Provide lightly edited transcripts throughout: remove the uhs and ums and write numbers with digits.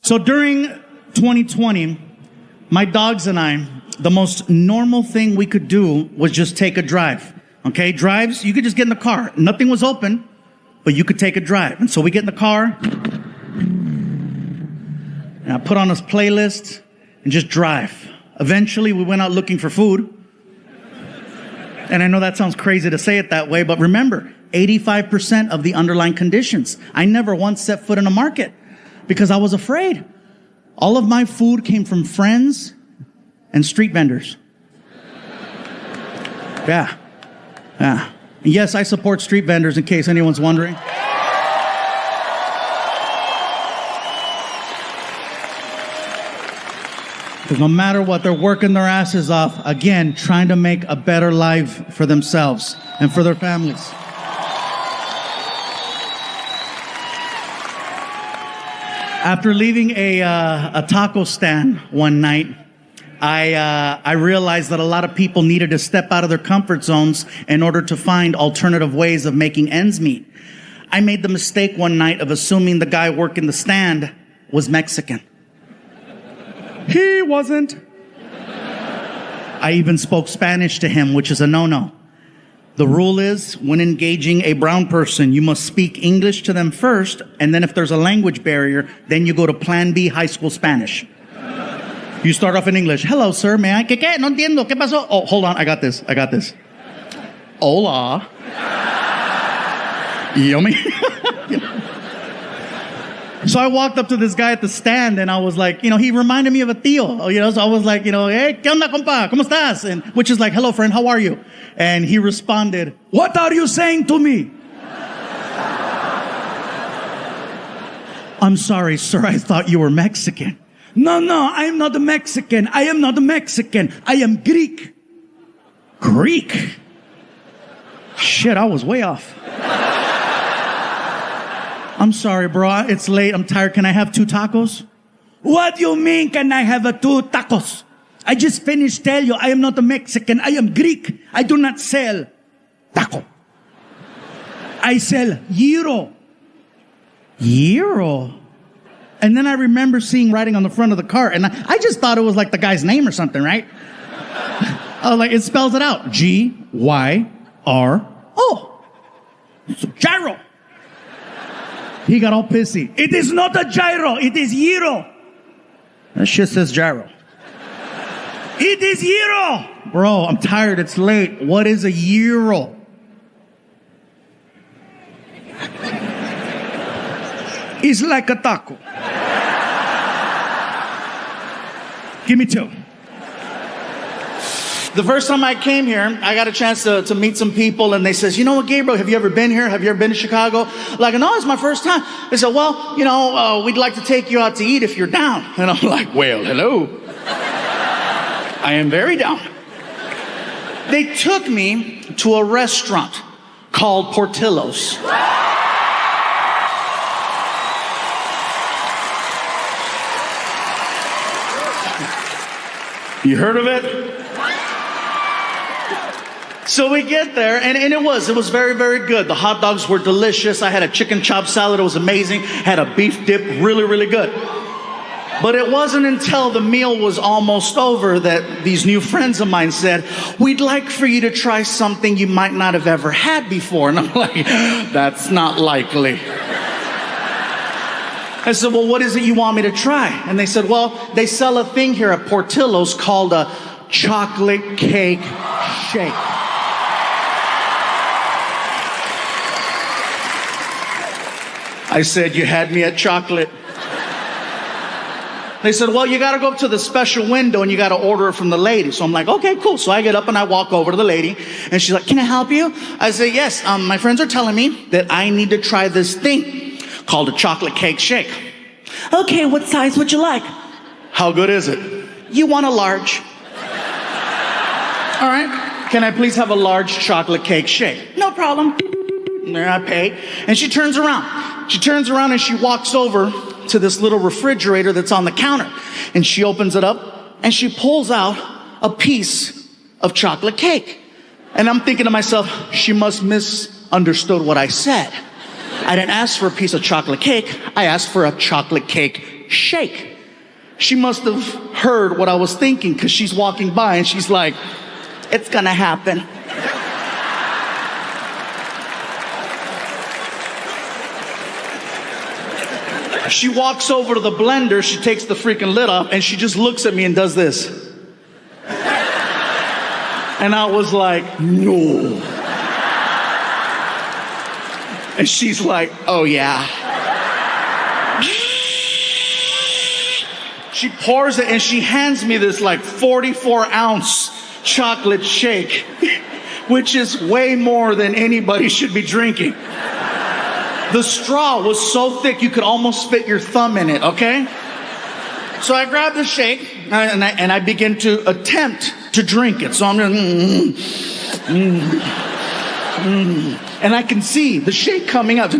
So during 2020, my dogs and I, the most normal thing we could do was just take a drive. Okay, drives, you could just get in the car. Nothing was open, but you could take a drive. And so we get in the car, and I put on a playlist and just drive. Eventually, we went out looking for food. And I know that sounds crazy to say it that way, but remember, 85% of the underlying conditions. I never once set foot in a market because I was afraid. All of my food came from friends and street vendors. Yeah. Yes, I support street vendors in case anyone's wondering. Because no matter what, they're working their asses off, again, trying to make a better life for themselves and for their families. After leaving a taco stand one night, I realized that a lot of people needed to step out of their comfort zones in order to find alternative ways of making ends meet. I made the mistake one night of assuming the guy working the stand was Mexican. He wasn't. I even spoke Spanish to him, which is a no-no. The rule is, when engaging a brown person, you must speak English to them first, and then if there's a language barrier, then you go to Plan B high school Spanish. You start off in English. Hello, sir. May I? ¿Qué? No entiendo. ¿Qué pasó? Oh, hold on. I got this. Hola. Yummy. So I walked up to this guy at the stand and I was like, he reminded me of a tío, so I was like, hey, ¿qué onda, compa? ¿Cómo estás? And which is like, hello, friend, how are you? And he responded, what are you saying to me? I'm sorry, sir. I thought you were Mexican. No, I am not a Mexican. I am not a Mexican. I am Greek. Greek? Shit, I was way off. I'm sorry, bro. It's late. I'm tired. Can I have 2 tacos? What do you mean, can I have 2 tacos? I just finished telling you I am not a Mexican. I am Greek. I do not sell taco. I sell gyro. Gyro? And then I remember seeing writing on the front of the cart, and I just thought it was like the guy's name or something, right? I was like, it spells it out. Gyro. So gyro. He got all pissy. It is not a gyro. It is gyro. That shit says gyro. It is gyro. Bro, I'm tired. It's late. What is a gyro? It's like a taco. Give me 2. The first time I came here, I got a chance to meet some people, and they says, you know what, Gabriel, have you ever been here? Have you ever been to Chicago? Like, no, it's my first time. They said, well, we'd like to take you out to eat if you're down. And I'm like, well, hello. I am very down. They took me to a restaurant called Portillo's. You heard of it? So we get there, and it was very, very good. The hot dogs were delicious. I had a chicken chop salad. It was amazing. Had a beef dip, really, really good. But it wasn't until the meal was almost over that these new friends of mine said, we'd like for you to try something you might not have ever had before. And I'm like, that's not likely. I said, well, what is it you want me to try? And they said, well, they sell a thing here at Portillo's called a chocolate cake shake. I said, you had me at chocolate. They said, well, you got to go up to the special window and you got to order it from the lady. So I'm like, okay, cool. So I get up and I walk over to the lady and she's like, can I help you? I say, yes, my friends are telling me that I need to try this thing called a chocolate cake shake. Okay, what size would you like? How good is it? You want a large. All right. Can I please have a large chocolate cake shake? No problem. There I pay. And she turns around. She turns around and she walks over to this little refrigerator that's on the counter. And she opens it up and she pulls out a piece of chocolate cake. And I'm thinking to myself, she must misunderstood what I said. I didn't ask for a piece of chocolate cake. I asked for a chocolate cake shake. She must have heard what I was thinking because she's walking by and she's like, it's gonna happen. She walks over to the blender, she takes the freaking lid off, and she just looks at me and does this. And I was like, no. And she's like, oh yeah. She pours it and she hands me this like 44-ounce chocolate shake, which is way more than anybody should be drinking. The straw was so thick you could almost fit your thumb in it, okay? So I grabbed the shake and I begin to attempt to drink it. So I'm just, and I can see the shake coming out.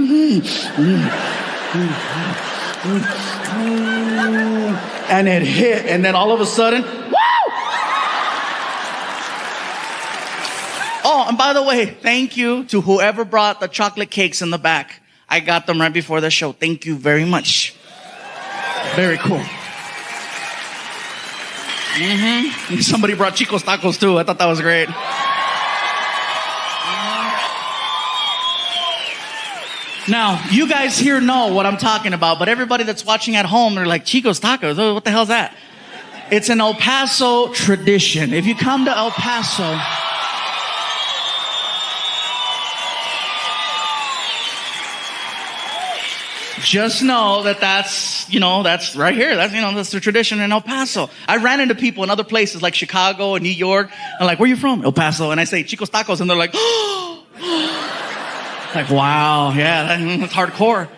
And it hit, and then all of a sudden, woo! Oh, and by the way, thank you to whoever brought the chocolate cakes in the back. I got them right before the show. Thank you very much. Very cool. Somebody brought Chico's tacos too. I thought that was great. Now, you guys here know what I'm talking about, but everybody that's watching at home, they're like, Chico's tacos? Oh, what the hell's that? It's an El Paso tradition. If you come to El Paso, just know that that's right here. That's the tradition in El Paso. I ran into people in other places like Chicago and New York. I'm like, where are you from? El Paso. And I say, Chico's tacos. And they're like, oh. Like, wow, yeah, that's hardcore.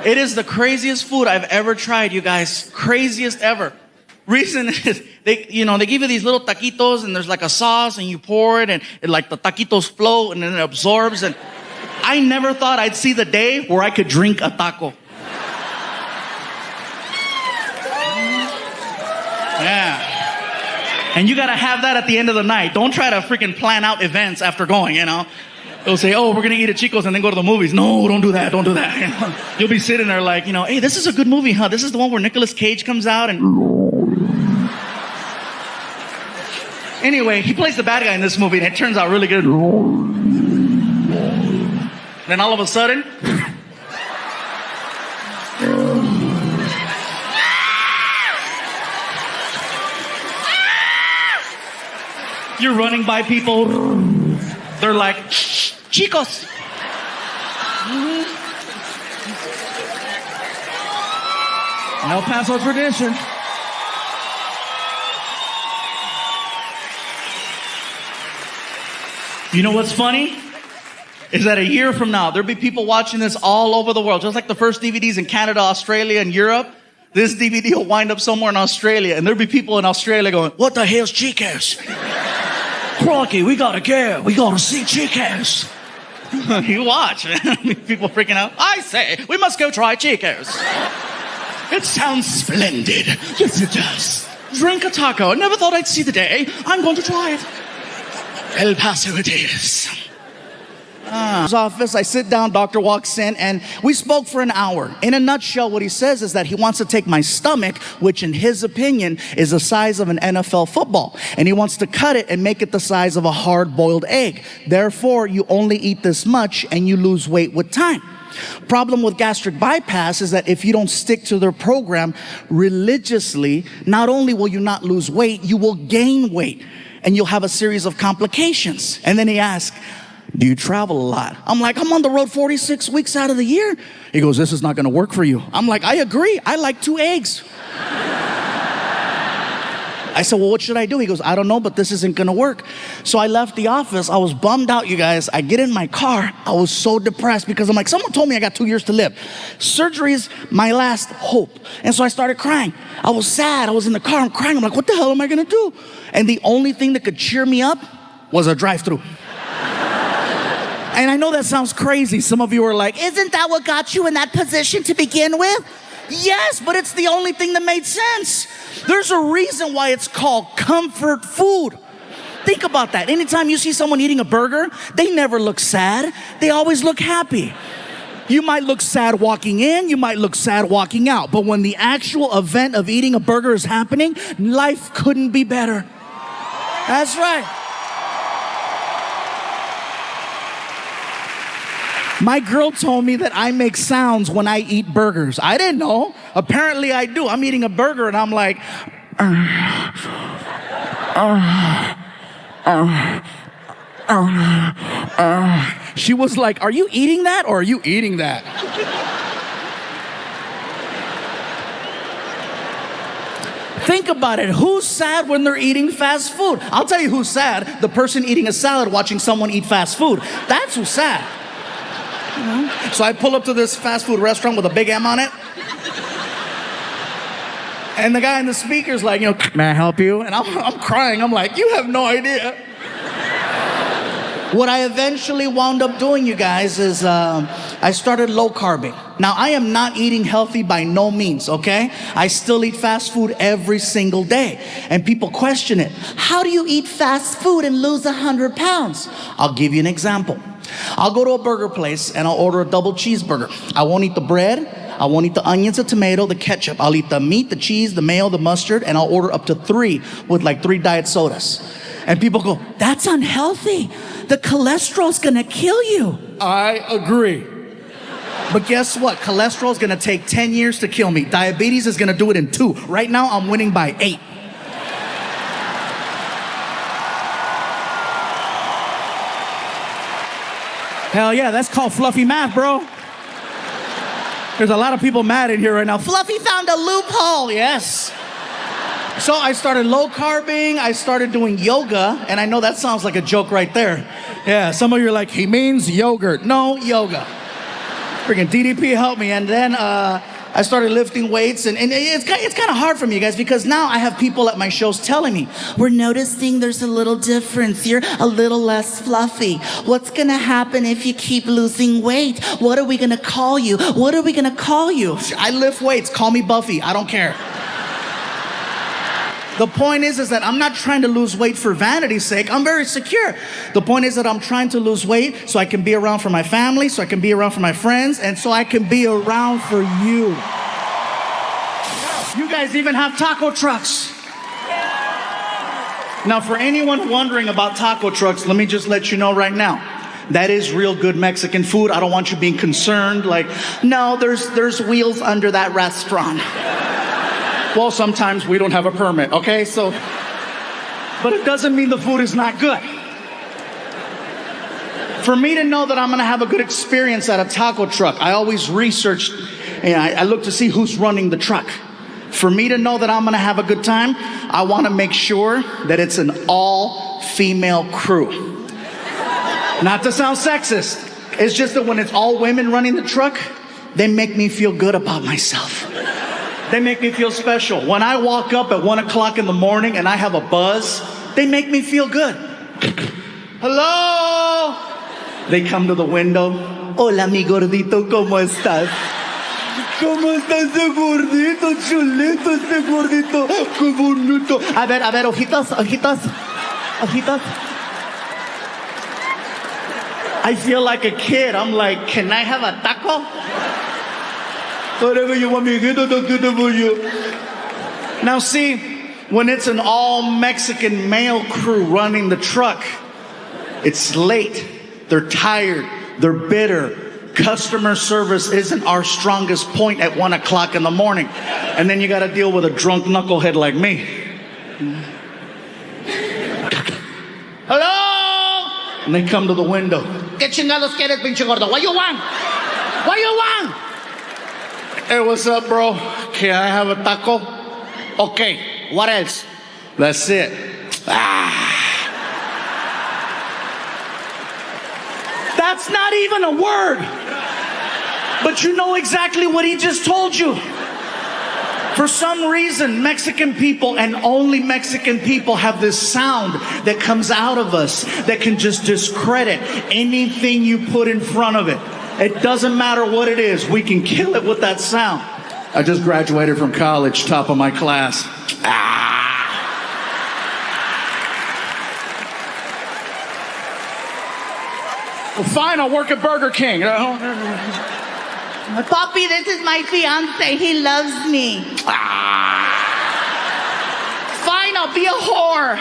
It is the craziest food I've ever tried, you guys. Craziest ever. Reason is, they give you these little taquitos and there's like a sauce and you pour it and like the taquitos float and then it absorbs. And I never thought I'd see the day where I could drink a taco. Yeah. And you gotta have that at the end of the night. Don't try to freaking plan out events after going, They'll say, oh, we're going to eat at Chico's and then go to the movies. No, don't do that. Don't do that. You'll be sitting there like, hey, this is a good movie, huh? This is the one where Nicolas Cage comes out and... Anyway, he plays the bad guy in this movie and it turns out really good. Then all of a sudden... You're running by people. They're like... Chicos. El Paso tradition. You know what's funny? Is that a year from now, there'll be people watching this all over the world. Just like the first DVDs in Canada, Australia, and Europe. This DVD will wind up somewhere in Australia. And there'll be people in Australia going, what the hell's Chicos? Crocky, we gotta go. We gotta see Chico's. You watch. People freaking out. I say, we must go try Chico's. It sounds splendid. Yes, it does. Drink a taco. I never thought I'd see the day. I'm going to try it. El Paso it is. Office, I sit down, doctor walks in, and we spoke for an hour. In a nutshell, what he says is that he wants to take my stomach, which in his opinion is the size of an NFL football, and he wants to cut it and make it the size of a hard-boiled egg. Therefore, you only eat this much and you lose weight with time. Problem with gastric bypass is that if you don't stick to their program religiously, not only will you not lose weight, you will gain weight and you'll have a series of complications. And then he asks, do you travel a lot? I'm like, I'm on the road 46 weeks out of the year. He goes, this is not going to work for you. I'm like, I agree. I like 2 eggs. I said, well, what should I do? He goes, I don't know, but this isn't going to work. So I left the office. I was bummed out, you guys. I get in my car. I was so depressed because I'm like, someone told me I got 2 years to live. Surgery is my last hope. And so I started crying. I was sad. I was in the car. I'm crying. I'm like, what the hell am I going to do? And the only thing that could cheer me up was a drive-thru. And I know that sounds crazy. Some of you are like, isn't that what got you in that position to begin with? Yes, but it's the only thing that made sense. There's a reason why it's called comfort food. Think about that. Anytime you see someone eating a burger, they never look sad. They always look happy. You might look sad walking in, you might look sad walking out, but when the actual event of eating a burger is happening, life couldn't be better. That's right. My girl told me that I make sounds when I eat burgers. I didn't know. Apparently I do. I'm eating a burger and I'm like, She was like, are you eating that or are you eating that? Think about it. Who's sad when they're eating fast food? I'll tell you who's sad. The person eating a salad watching someone eat fast food. That's who's sad. So I pull up to this fast food restaurant with a big M on it. And the guy in the speaker's like, may I help you? And I'm crying. I'm like, you have no idea. What I eventually wound up doing, you guys, is I started low carbing. Now, I am not eating healthy by no means, okay? I still eat fast food every single day. And people question it. How do you eat fast food and lose 100 pounds? I'll give you an example. I'll go to a burger place and I'll order a double cheeseburger. I won't eat the bread. I won't eat the onions, the tomato, the ketchup. I'll eat the meat, the cheese, the mayo, the mustard, and I'll order up to 3 with like 3 diet sodas. And people go, that's unhealthy. The cholesterol's gonna kill you. I agree. But guess what? Cholesterol's gonna take 10 years to kill me. Diabetes is gonna do it in 2. Right now, I'm winning by 8. Hell yeah, that's called fluffy math, bro. There's a lot of people mad in here right now. Fluffy found a loophole, yes. So I started low carbing, I started doing yoga, and I know that sounds like a joke right there. Yeah, some of you are like, he means yogurt. No, yoga. Freaking DDP helped me, and then I started lifting weights, and it's kind of hard for me, guys, because now I have people at my shows telling me, we're noticing there's a little difference. You're a little less fluffy. What's gonna happen if you keep losing weight? What are we gonna call you? What are we gonna call you? I lift weights, call me Buffy, I don't care. The point is that I'm not trying to lose weight for vanity's sake. I'm very secure. The point is that I'm trying to lose weight so I can be around for my family, so I can be around for my friends, and so I can be around for you. You guys even have taco trucks. Now, for anyone wondering about taco trucks, let me just let you know right now. That is real good Mexican food. I don't want you being concerned, like, no, there's wheels under that restaurant. Well, sometimes we don't have a permit, okay? So, but it doesn't mean the food is not good. For me to know that I'm gonna have a good experience at a taco truck, I always research, I look to see who's running the truck. For me to know that I'm gonna have a good time, I wanna make sure that it's an all-female crew. Not to sound sexist, it's just that when it's all women running the truck, they make me feel good about myself. They make me feel special. When I walk up at 1 o'clock in the morning and I have a buzz, they make me feel good. Hello? They come to the window. Hola, mi gordito, ¿cómo estás? ¿Cómo está ese gordito, chulito, ese gordito? ¡Qué bonito! A ver, ojitos. I feel like a kid. I'm like, can I have a taco? Whatever you want me to get, I'll get it for you. Now see, when it's an all-Mexican male crew running the truck, it's late, they're tired, they're bitter. Customer service isn't our strongest point at 1 o'clock in the morning. And then you gotta deal with a drunk knucklehead like me. Hello? And they come to the window. ¿Qué chingados quieres, pinche gordo? What you want? What you want? Hey, what's up, bro? Can I have a taco? Okay, what else? That's it. That's not even a word. But you know exactly what he just told you. For some reason, Mexican people and only Mexican people have this sound that comes out of us that can just discredit anything you put in front of it. It doesn't matter what it is. We can kill it with that sound. I just graduated from college, top of my class. Well, fine, I'll work at Burger King. Papi, this is my fiance. He loves me. Fine, I'll be a whore.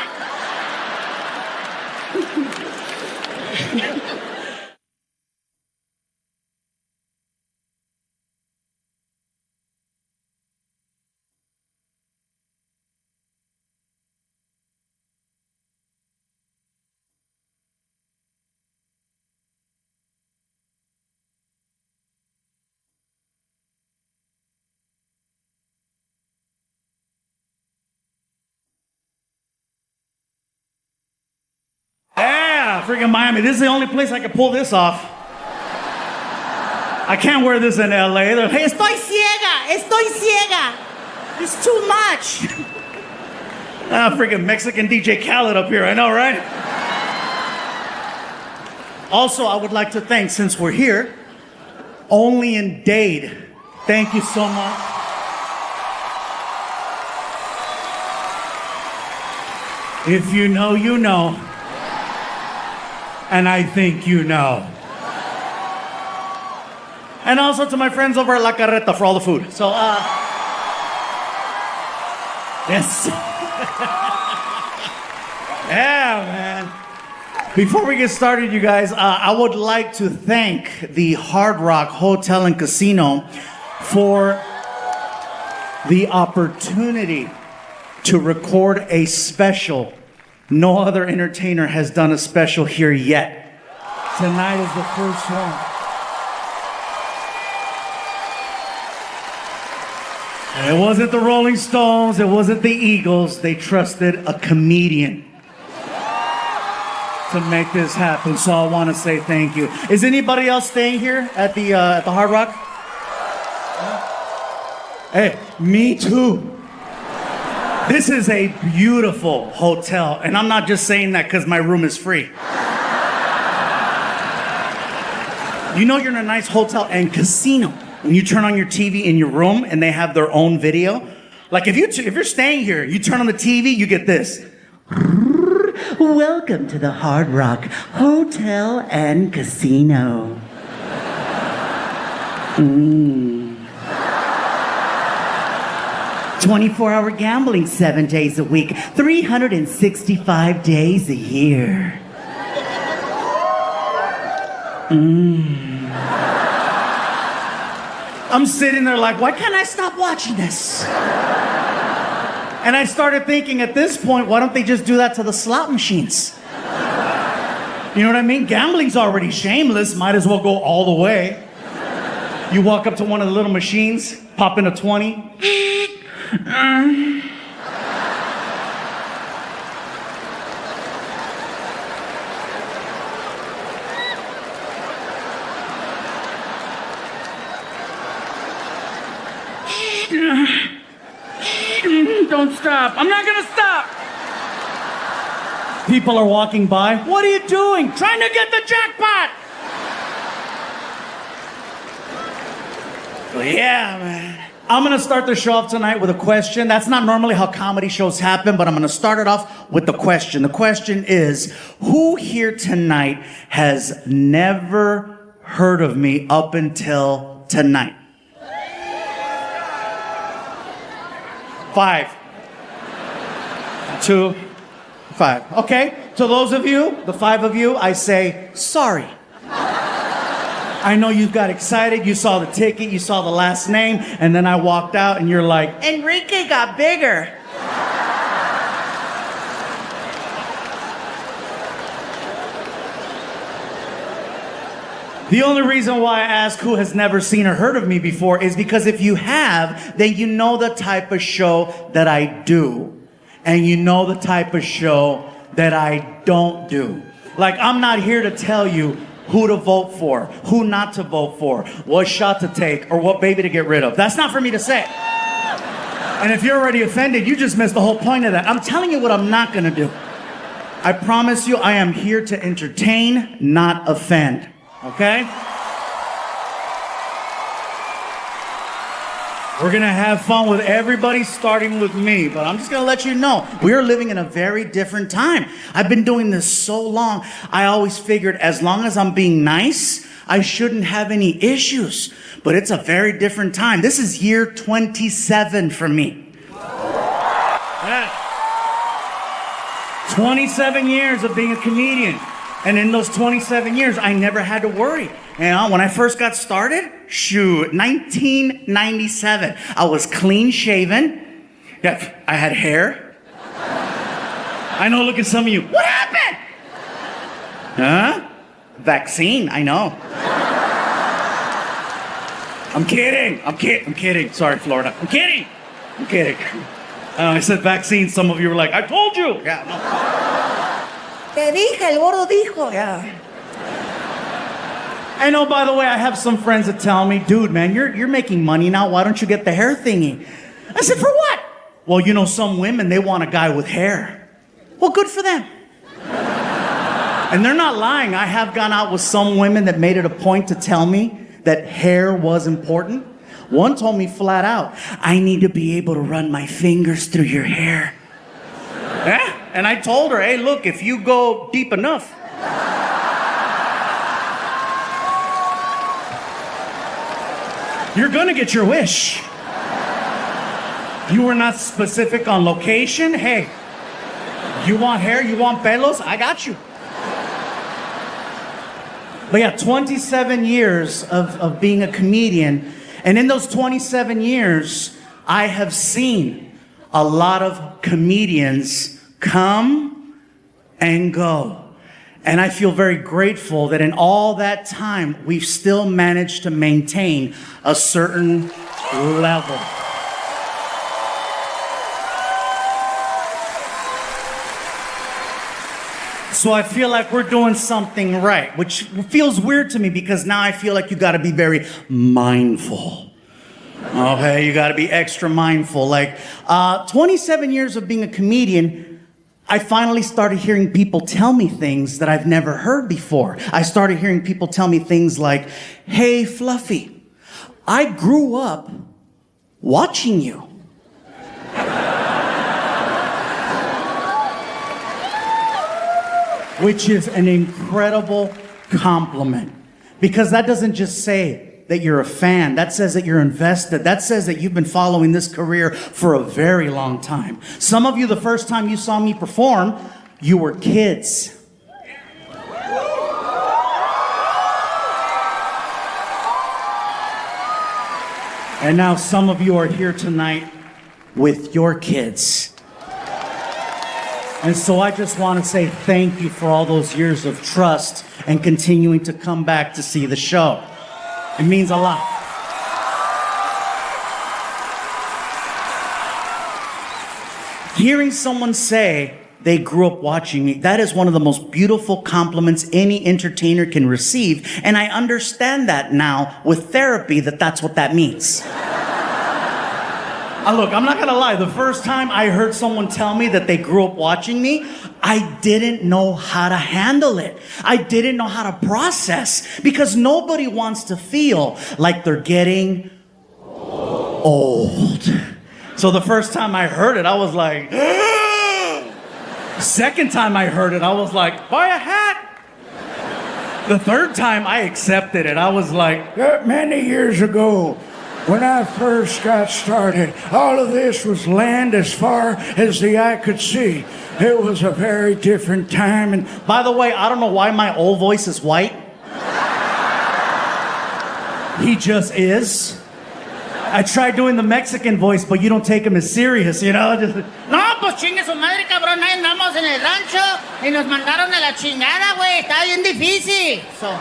Yeah, freaking Miami. This is the only place I can pull this off. I can't wear this in LA. They're, hey, Estoy ciega. It's too much. freaking Mexican DJ Khaled up here. I know, right? Also, I would like to thank, since we're here, Only in Dade. Thank you so much. If you know, you know. And I think you know. And also to my friends over at La Carreta for all the food. So, yes. Yeah, man. Before we get started, you guys, I would like to thank the Hard Rock Hotel and Casino for the opportunity to record a special. No other entertainer has done a special here yet. Tonight is the first one. And it wasn't the Rolling Stones, it wasn't the Eagles. They trusted a comedian to make this happen. So I want to say thank you. Is anybody else staying here at the Hard Rock? Hey, me too. This is a beautiful hotel, and I'm not just saying that because my room is free. You know you're in a nice hotel and casino when you turn on your TV in your room and they have their own video. Like if you're staying here, you turn on the TV, you get this. Welcome to the Hard Rock Hotel and Casino. 24-hour gambling 7 days a week, 365 days a year. I'm sitting there like, why can't I stop watching this? And I started thinking at this point, why don't they just do that to the slot machines? You know what I mean? Gambling's already shameless, might as well go all the way. You walk up to one of the little machines, pop in a 20. Don't stop. I'm not gonna stop. People are walking by. What are you doing? Trying to get the jackpot. Yeah, man. I'm gonna start the show off tonight with a question. That's not normally how comedy shows happen, but I'm gonna start it off with the question. The question is, who here tonight has never heard of me up until tonight? 5, 2, 5. Okay, to those of you, the 5 of you, I say sorry. I know you got excited, you saw the ticket, you saw the last name, and then I walked out and you're like, Enrique got bigger. The only reason why I ask who has never seen or heard of me before is because if you have, then you know the type of show that I do. And you know the type of show that I don't do. Like, I'm not here to tell you who to vote for, who not to vote for, what shot to take, or what baby to get rid of. That's not for me to say. And if you're already offended, you just missed the whole point of that. I'm telling you what I'm not gonna do. I promise you, I am here to entertain, not offend. Okay? We're gonna have fun with everybody, starting with me, but I'm just gonna let you know, we are living in a very different time. I've been doing this so long, I always figured as long as I'm being nice, I shouldn't have any issues. But it's a very different time. This is year 27 for me. Yeah. 27 years of being a comedian. And in those 27 years, I never had to worry. You know, when I first got started, 1997, I was clean shaven. Yeah, I had hair. I know, look at some of you. What happened? Huh? Vaccine, I know. I'm kidding. Sorry, Florida. I'm kidding. I said vaccine. Some of you were like, I told you. Yeah, no. Te dije, el gordo dijo. Yeah. I know, by the way, I have some friends that tell me, dude, man, you're making money now. Why don't you get the hair thingy? I said, for what? Well, you know, some women, they want a guy with hair. Well, good for them. And they're not lying. I have gone out with some women that made it a point to tell me that hair was important. One told me flat out, I need to be able to run my fingers through your hair. Yeah? And I told her, hey, look, if you go deep enough. You're gonna get your wish. You were not specific on location. Hey, you want hair, you want pelos? I got you. But yeah, 27 years of being a comedian. And in those 27 years, I have seen a lot of comedians come and go. And I feel very grateful that in all that time, we've still managed to maintain a certain level. So I feel like we're doing something right, which feels weird to me because now I feel like you gotta be very mindful. Okay, you gotta be extra mindful. Like, 27 years of being a comedian, I finally started hearing people tell me things that I've never heard before. I started hearing people tell me things like, hey, Fluffy, I grew up watching you. Which is an incredible compliment. Because that doesn't just say that you're a fan. That says that you're invested. That says that you've been following this career for a very long time. Some of you, the first time you saw me perform, you were kids. And now some of you are here tonight with your kids. And so I just want to say thank you for all those years of trust and continuing to come back to see the show. It means a lot. Hearing someone say they grew up watching me, that is one of the most beautiful compliments any entertainer can receive. And I understand that now with therapy, that's what that means. Look, I'm not gonna lie. The first time I heard someone tell me that they grew up watching me, I didn't know how to handle it. I didn't know how to process because nobody wants to feel like they're getting old. So the first time I heard it, I was like, second time I heard it, I was like, buy a hat. The third time I accepted it, I was like, many years ago, when I first got started, all of this was land as far as the eye could see. It was a very different time. And by the way, I don't know why my old voice is white. He just is. I tried doing the Mexican voice, but you don't take him as serious, you know? Just, No, pues chingue su madre, cabrón. Ahí andamos en el rancho y nos mandaron a la chingada, güey. Está bien difícil. So.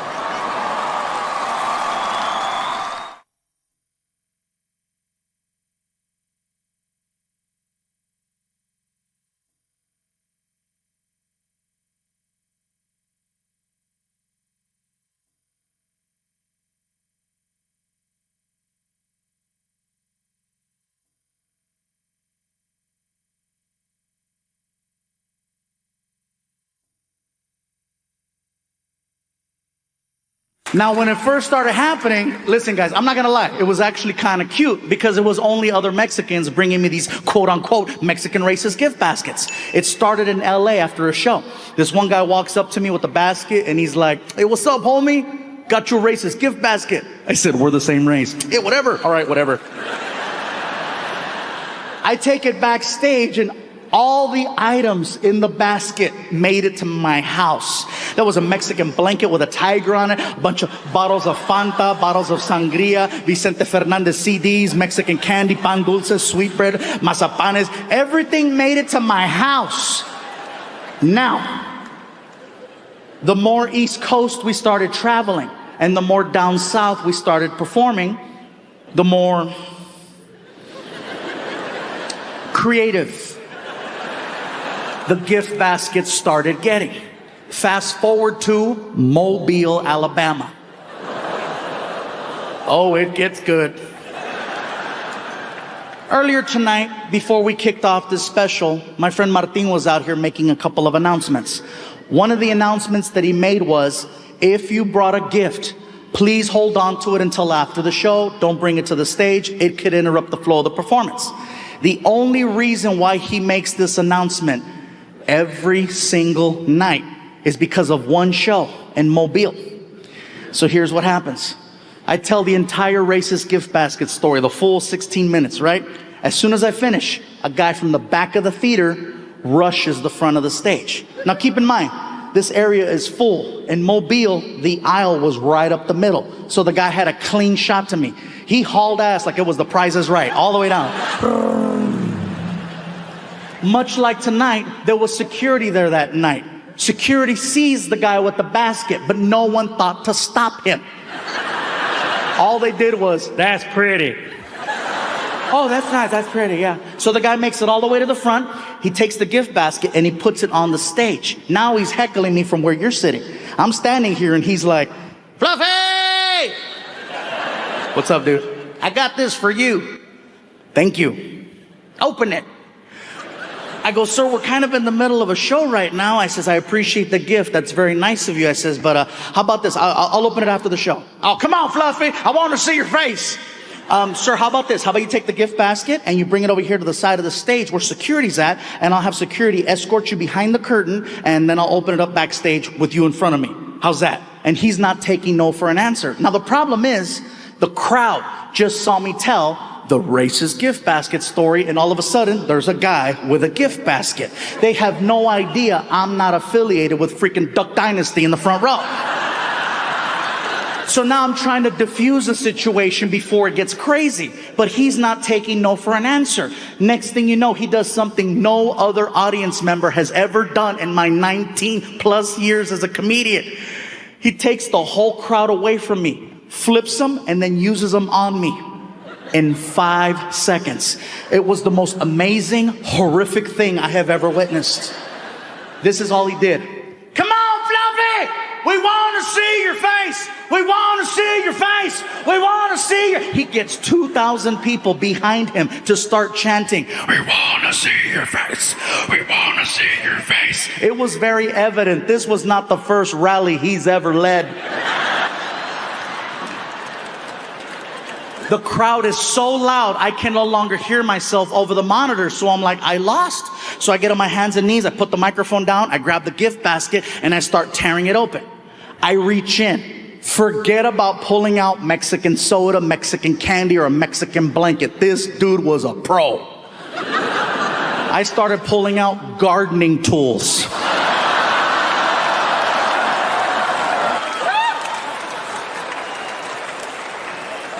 Now, when it first started happening, listen, guys, I'm not gonna lie, it was actually kind of cute because it was only other Mexicans bringing me these quote-unquote Mexican racist gift baskets. It started in LA after a show. This one guy walks up to me with a basket and he's like, hey, what's up, homie? got you a racist gift basket. I said, we're the same race. Yeah, whatever. All right, whatever. I take it backstage, and all the items in the basket made it to my house. There was a Mexican blanket with a tiger on it, a bunch of bottles of Fanta, bottles of sangria, Vicente Fernandez CDs, Mexican candy, pan dulces, sweetbread, mazapanes. Everything made it to my house. Now, the more East Coast we started traveling, and the more down south we started performing, the more creative the gift baskets started getting. Fast forward to Mobile, Alabama. Oh, it gets good. Earlier tonight, before we kicked off this special, my friend Martin was out here making a couple of announcements. One of the announcements that he made was, if you brought a gift, please hold on to it until after the show. Don't bring it to the stage. It could interrupt the flow of the performance. The only reason why he makes this announcement every single night is because of one show in Mobile. So here's what happens. I tell the entire racist gift basket story, the full 16 minutes, right? As soon as I finish, a guy from the back of the theater rushes the front of the stage. Now keep in mind, this area is full. In Mobile, the aisle was right up the middle. So the guy had a clean shot to me. He hauled ass like it was The Price is Right, all the way down. Much like tonight, there was security there that night. Security sees the guy with the basket, but no one thought to stop him. All they did was, That's pretty. oh, that's nice, that's pretty, yeah. So the guy makes it all the way to the front. He takes the gift basket and he puts it on the stage. Now he's heckling me from where you're sitting. I'm standing here and he's like, Fluffy! What's up, dude? I got this for you. Thank you. Open it. I go, sir, we're kind of in the middle of a show right now. I says, I appreciate the gift. That's very nice of you. I says, but how about this? I'll open it after the show. Oh, come on, Fluffy. I want to see your face. Sir, how about this? How about you take the gift basket and you bring it over here to the side of the stage where security's at, and I'll have security escort you behind the curtain, and then I'll open it up backstage with you in front of me. How's that? And he's not taking no for an answer. Now, the problem is the crowd just saw me tell the racist gift basket story, and all of a sudden there's a guy with a gift basket. They have no idea I'm not affiliated with freaking Duck Dynasty in the front row. So now I'm trying to diffuse the situation before it gets crazy, but he's not taking no for an answer. Next thing you know, he does something no other audience member has ever done in my 19 plus years as a comedian. He takes the whole crowd away from me, flips them, and then uses them on me. In 5 seconds. It was the most amazing, horrific thing I have ever witnessed. This is all he did. Come on, Fluffy! We want to see your face! We want to see your face! We want to see your... He gets 2,000 people behind him to start chanting, we want to see your face! We want to see your face! It was very evident this was not the first rally he's ever led. The crowd is so loud, I can no longer hear myself over the monitor. So I'm like, I lost. So I get on my hands and knees, I put the microphone down, I grab the gift basket, and I start tearing it open. I reach in. Forget about pulling out Mexican soda, Mexican candy, or a Mexican blanket. This dude was a pro. I started pulling out gardening tools.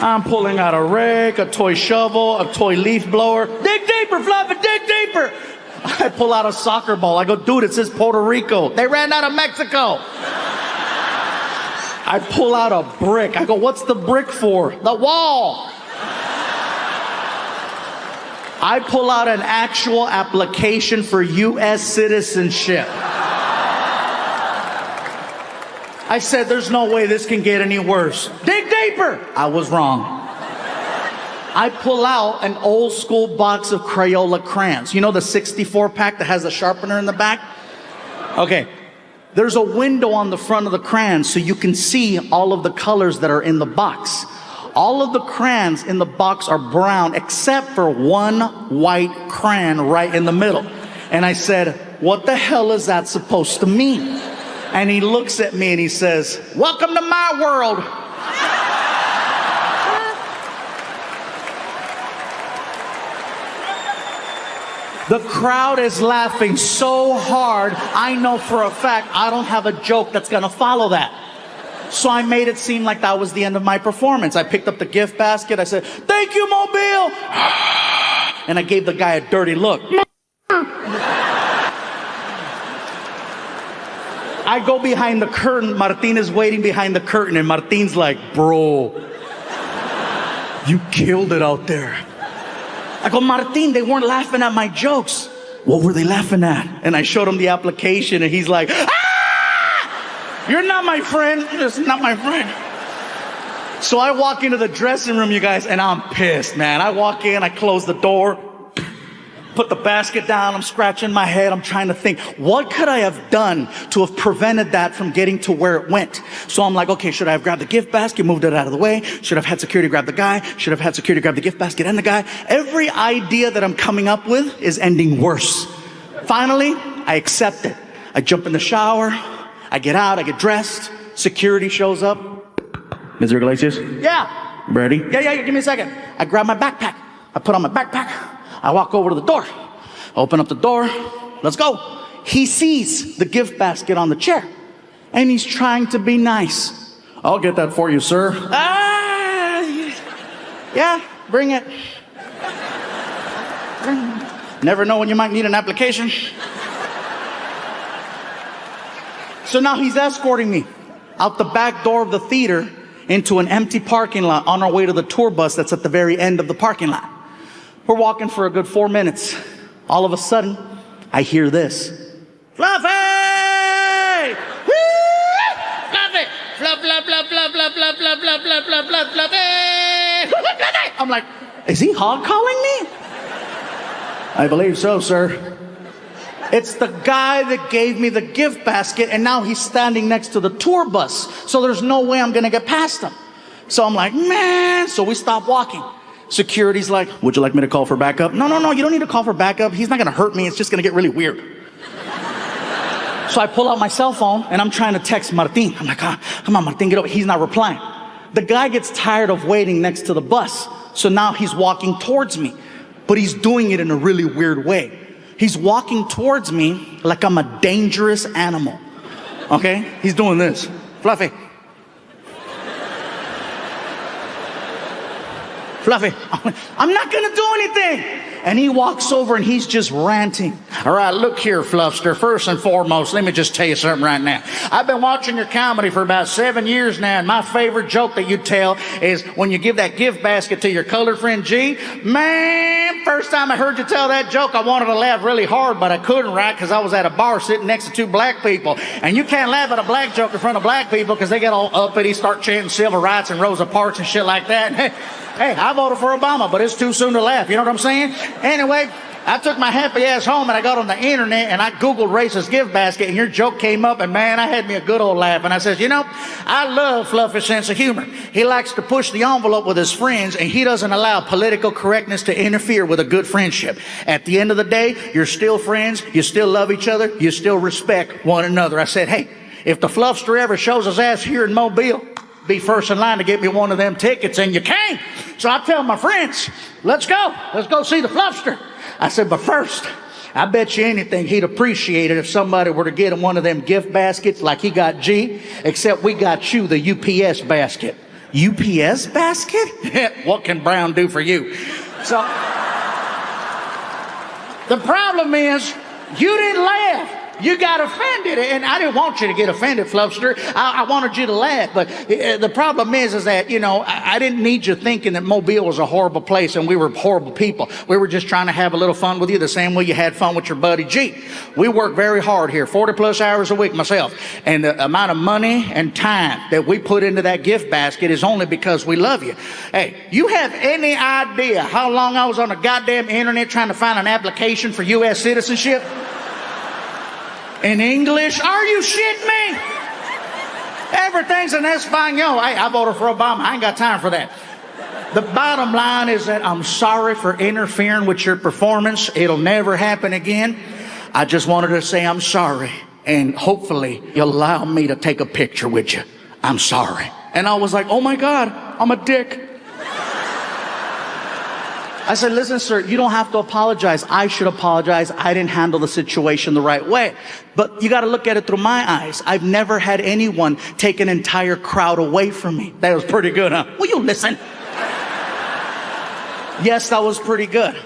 I'm pulling out a rake, a toy shovel, a toy leaf blower. Dig deeper, Fluffy, dig deeper. I pull out a soccer ball. I go, dude, it says Puerto Rico. They ran out of Mexico. I pull out a brick. I go, what's the brick for? The wall. I pull out an actual application for U.S. citizenship. I said, there's no way this can get any worse. Dig deeper. I was wrong. I pull out an old school box of Crayola crayons. You know the 64 pack that has the sharpener in the back? Okay. There's a window on the front of the crayons so you can see all of the colors that are in the box. All of the crayons in the box are brown except for one white crayon right in the middle. And I said, what the hell is that supposed to mean? And he looks at me and he says, "Welcome to my world." The crowd is laughing so hard, I know for a fact I don't have a joke that's gonna follow that. So I made it seem like that was the end of my performance. I picked up the gift basket, I said, "Thank you, Mobile!" And I gave the guy a dirty look. I go behind the curtain, Martin is waiting behind the curtain, and Martin's like, "Bro, you killed it out there." I go, "Martin, they weren't laughing at my jokes." "What were they laughing at?" And I showed him the application, and he's like, "Ah! You're not my friend. This is not my friend." So I walk into the dressing room, you guys, and I'm pissed, man. I walk in, I close the door, put the basket down, I'm scratching my head, I'm trying to think, what could I have done to have prevented that from getting to where it went? So I'm like, okay, should I have grabbed the gift basket, moved it out of the way? Should I have had security grab the guy? Should I have had security grab the gift basket and the guy? Every idea that I'm coming up with is ending worse. Finally, I accept it. I jump in the shower, I get out, I get dressed, security shows up. "Mr. Iglesias?" "Yeah." "Ready?" Yeah, give me a second. I grab my backpack, I put on my backpack, I walk over to the door, open up the door, let's go. He sees the gift basket on the chair, and he's trying to be nice. "I'll get that for you, sir." Yeah, bring it. Never know when you might need an application. So now he's escorting me out the back door of the theater into an empty parking lot on our way to the tour bus that's at the very end of the parking lot. We're walking for a good 4 minutes. All of a sudden, I hear this. "Fluffy! Woo! Fluffy! Fluff, fluff, fluff, fluff, fluff, fluff, fluff, fluff, fluff, fluff, fluff, Fluffy! Fluffy!" I'm like, is he hog calling me? "I believe so, sir." It's the guy that gave me the gift basket, and now he's standing next to the tour bus. So there's no way I'm gonna get past him. So I'm like, man. So we stop walking. Security's like, "Would you like me to call for backup?" No, you don't need to call for backup. He's not gonna hurt me. It's just gonna get really weird. So I pull out my cell phone and I'm trying to text Martin. I'm like, "Come on, Martin, get over." He's not replying. The guy gets tired of waiting next to the bus. So now he's walking towards me, but he's doing it in a really weird way. He's walking towards me like I'm a dangerous animal. Okay? He's doing this. "Fluffy. Fluffy, I'm not gonna do anything." And he walks over and he's just ranting. "All right, look here, Fluffster. First and foremost, let me just tell you something right now. I've been watching your comedy for about 7 years now, and my favorite joke that you tell is when you give that gift basket to your colored friend G. Man, first time I heard you tell that joke, I wanted to laugh really hard, but I couldn't, right? Because I was at a bar sitting next to 2 black people. And you can't laugh at a black joke in front of black people because they get all uppity, start chanting civil rights and Rosa Parks and shit like that. Hey, I voted for Obama, but it's too soon to laugh. You know what I'm saying? Anyway, I took my happy ass home and I got on the internet and I Googled racist gift basket and your joke came up and man, I had me a good old laugh. And I says, I love Fluffy's sense of humor. He likes to push the envelope with his friends and he doesn't allow political correctness to interfere with a good friendship. At the end of the day, you're still friends. You still love each other. You still respect one another. I said, hey, if the Fluffster ever shows his ass here in Mobile, be first in line to get me one of them tickets, and you can't. So I tell my friends, let's go see the Fluffster. I said, but first, I bet you anything he'd appreciate it if somebody were to get him one of them gift baskets like he got G, except we got you the UPS basket. UPS basket? What can Brown do for you? So, the problem is, you didn't laugh. You got offended, and I didn't want you to get offended, Fluffster. I wanted you to laugh, but the problem is that, I didn't need you thinking that Mobile was a horrible place and we were horrible people. We were just trying to have a little fun with you the same way you had fun with your buddy G. We work very hard here, 40 plus hours a week myself, and the amount of money and time that we put into that gift basket is only because we love you. Hey, you have any idea how long I was on the goddamn internet trying to find an application for U.S. citizenship? In English? Are you shitting me? Everything's in Espanol. Hey, I voted for Obama. I ain't got time for that. The bottom line is that I'm sorry for interfering with your performance. It'll never happen again. I just wanted to say I'm sorry. and hopefully you'll allow me to take a picture with you. I'm sorry. And I was like, oh my God, I'm a dick. I said, listen, sir, you don't have to apologize. I should apologize. I didn't handle the situation the right way. But you got to look at it through my eyes. I've never had anyone take an entire crowd away from me. That was pretty good, huh? Will you listen? Yes, that was pretty good.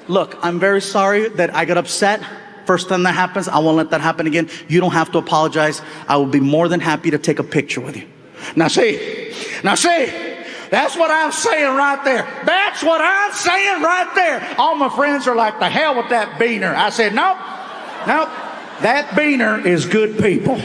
Look, I'm very sorry that I got upset. First time that happens, I won't let that happen again. You don't have to apologize. I will be more than happy to take a picture with you. Now see, that's what I'm saying right there. That's what I'm saying right there. All my friends are like, the hell with that beaner. I said, nope, that beaner is good people.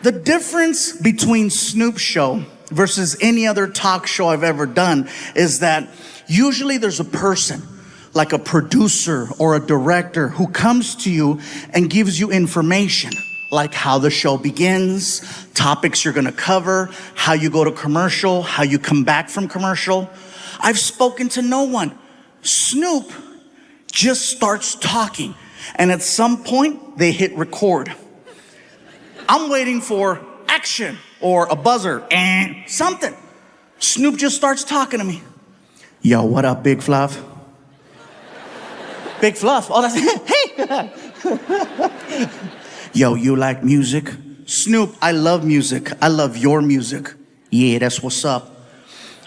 The difference between Snoop's show versus any other talk show I've ever done is that usually there's a person, like a producer or a director, who comes to you and gives you information, like how the show begins, topics you're gonna cover, how you go to commercial, how you come back from commercial. I've spoken to no one. Snoop just starts talking, and at some point they hit record. I'm waiting for action or a buzzer and something. Snoop just starts talking to me. Yo, what up, Big Fluff? Big Fluff? Oh, that's hey. Yo, you like music? Snoop, I love music. I love your music. Yeah, that's what's up.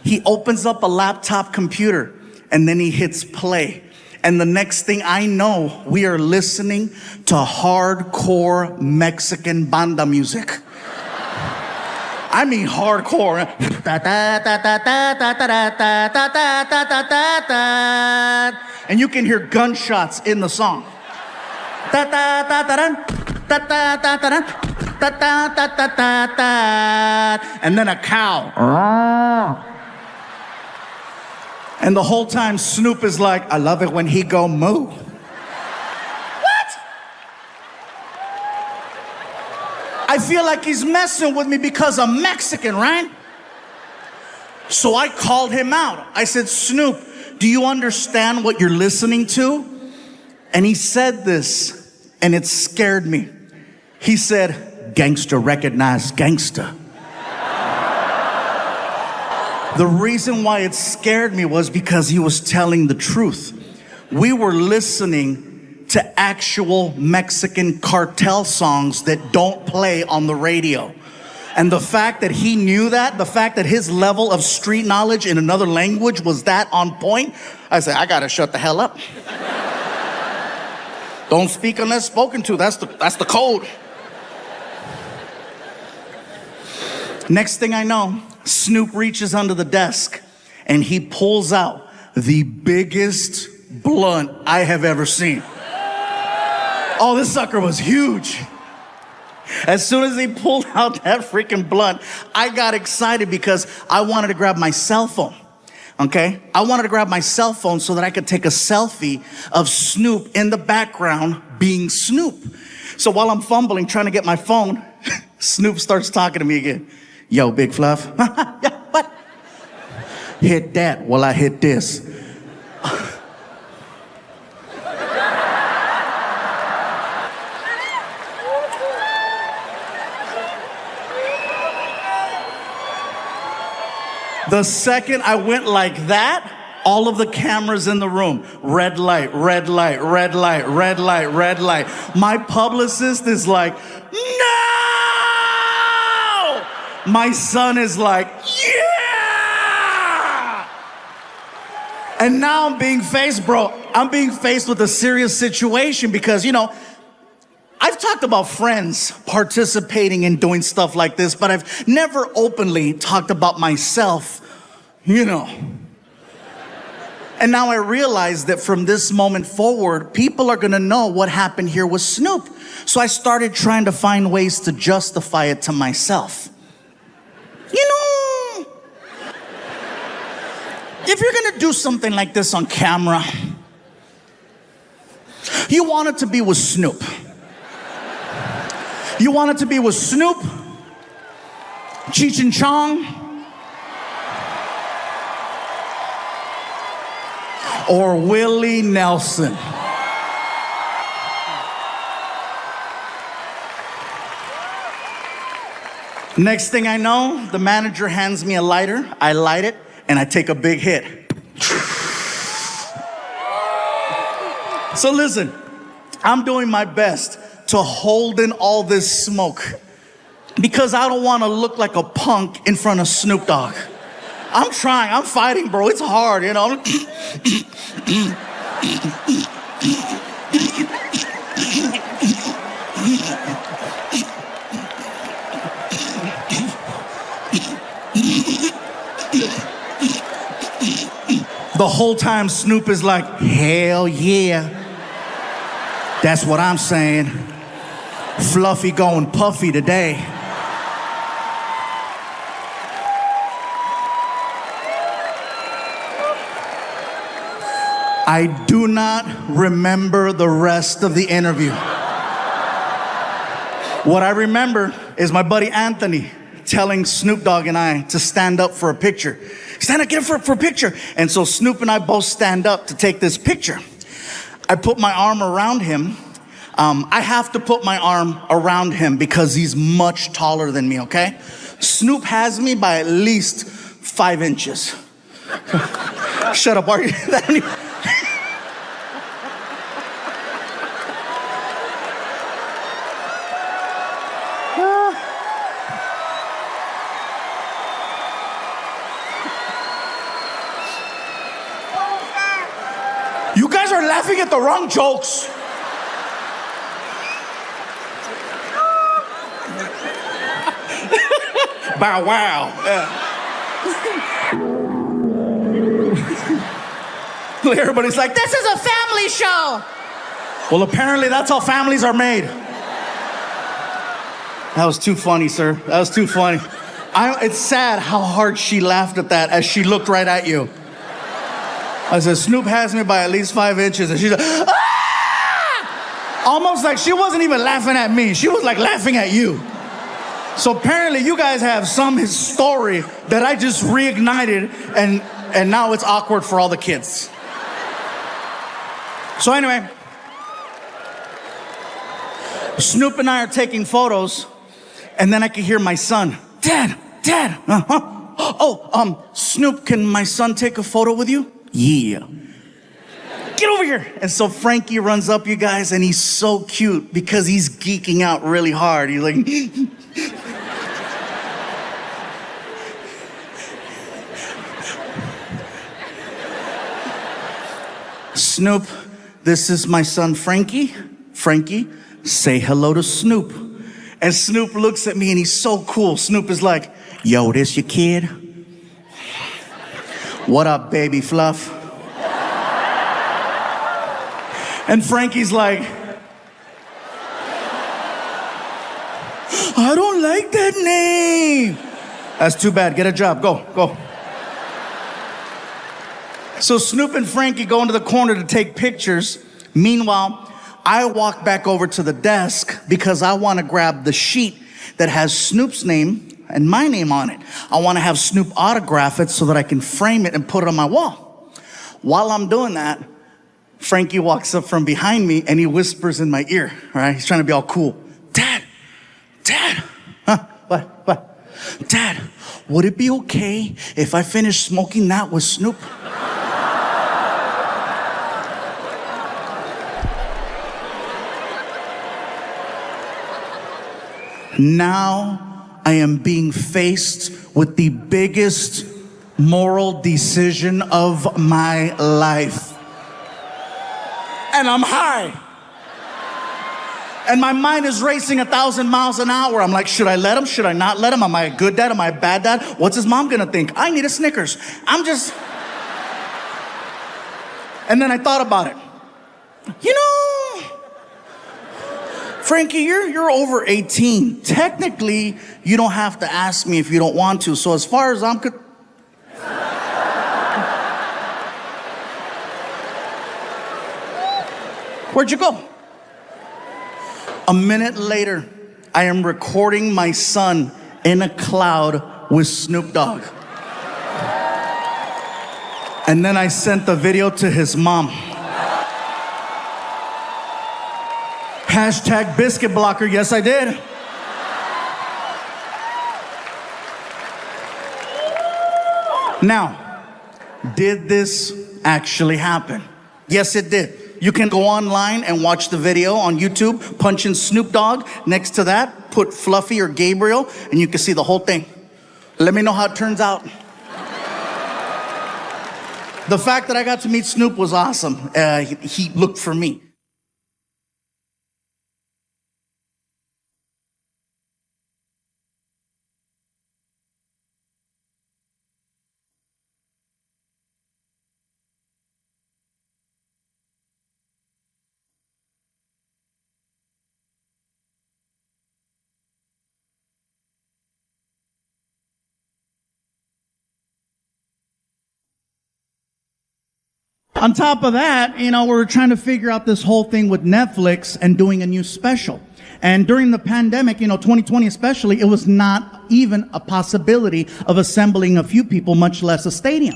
He opens up a laptop computer and then he hits play. And the next thing I know, we are listening to hardcore Mexican banda music. I mean hardcore. And you can hear gunshots in the song. And then a cow. And the whole time Snoop is like, I love it when he go moo. What? I feel like he's messing with me because I'm Mexican, right? So I called him out. I said, Snoop, do you understand what you're listening to? And he said this, and it scared me. He said, gangster recognize gangster. The reason why it scared me was because he was telling the truth. We were listening to actual Mexican cartel songs that don't play on the radio. And the fact that he knew that, the fact that his level of street knowledge in another language was that on point, I said, I gotta shut the hell up. Don't speak unless spoken to. That's the code. Next thing I know, Snoop reaches under the desk and he pulls out the biggest blunt I have ever seen. Oh, this sucker was huge. As soon as he pulled out that freaking blunt, I got excited because I wanted to grab my cell phone. Okay? I wanted to grab my cell phone so that I could take a selfie of Snoop in the background being Snoop. So while I'm fumbling, trying to get my phone, Snoop starts talking to me again. Yo, Big Fluff. Yeah, what? Hit that while I hit this. The second I went like that, all of the cameras in the room, red light, red light, red light, red light, red light. My publicist is like, no! My son is like, yeah! And now I'm being faced with a serious situation because, you know, I've talked about friends participating in doing stuff like this, but I've never openly talked about myself, you know. And now I realize that from this moment forward, people are gonna know what happened here with Snoop. So I started trying to find ways to justify it to myself. You know, if you're gonna do something like this on camera, you want it to be with Snoop. You want it to be with Snoop, Cheech and Chong, or Willie Nelson. Next thing I know, the manager hands me a lighter, I light it, and I take a big hit. So listen, I'm doing my best to hold in all this smoke because I don't want to look like a punk in front of Snoop Dogg. I'm trying, I'm fighting, bro. It's hard, you know. The whole time Snoop is like, hell yeah. That's what I'm saying. Fluffy going puffy today. I do not remember the rest of the interview. What I remember is my buddy Anthony telling Snoop Dogg and I to stand up for a picture. Stand up, get up for a picture. And so Snoop and I both stand up to take this picture. I put my arm around him. I have to put my arm around him because he's much taller than me, okay? Snoop has me by at least 5 inches. Shut up, are you? You guys are laughing at the wrong jokes. Bow wow. Yeah. Everybody's like, this is a family show. Well, apparently that's how families are made. That was too funny, sir. That was too funny. It's sad how hard she laughed at that as she looked right at you. I said, Snoop has me by at least 5 inches. And she's like, ah! Almost like she wasn't even laughing at me. She was like laughing at you. So apparently you guys have some story that I just reignited and now it's awkward for all the kids. So anyway, Snoop and I are taking photos and then I could hear my son, Dad, Snoop, can my son take a photo with you? Yeah. Get over here. And so Frankie runs up, you guys, and he's so cute because he's geeking out really hard. He's like, Snoop, this is my son Frankie. Frankie, say hello to Snoop. And Snoop looks at me and he's so cool. Snoop is like, yo, this your kid? What up, baby fluff? And Frankie's like, I don't like that name. That's too bad. Get a job. Go. So Snoop and Frankie go into the corner to take pictures. Meanwhile, I walk back over to the desk because I want to grab the sheet that has Snoop's name and my name on it. I want to have Snoop autograph it so that I can frame it and put it on my wall. While I'm doing that, Frankie walks up from behind me and he whispers in my ear, right? He's trying to be all cool. Dad. Huh? What? Dad, would it be okay if I finish smoking that with Snoop? Now I am being faced with the biggest moral decision of my life. And I'm high. And my mind is racing 1,000 miles an hour. I'm like, should I let him? Should I not let him? Am I a good dad? Am I a bad dad? What's his mom gonna think? I need a Snickers. And then I thought about it. You know, Frankie, you're over 18. Technically, you don't have to ask me if you don't want to. So as far as I'm concerned, where'd you go? A minute later, I am recording my son in a cloud with Snoop Dogg. And then I sent the video to his mom. Hashtag biscuit blocker. Yes, I did. Now, did this actually happen? Yes, it did. You can go online and watch the video on YouTube, punch in Snoop Dogg. Next to that, put Fluffy or Gabriel, and you can see the whole thing. Let me know how it turns out. The fact that I got to meet Snoop was awesome. He looked for me. On top of that, we were trying to figure out this whole thing with Netflix and doing a new special. And during the pandemic, 2020 especially, it was not even a possibility of assembling a few people, much less a stadium.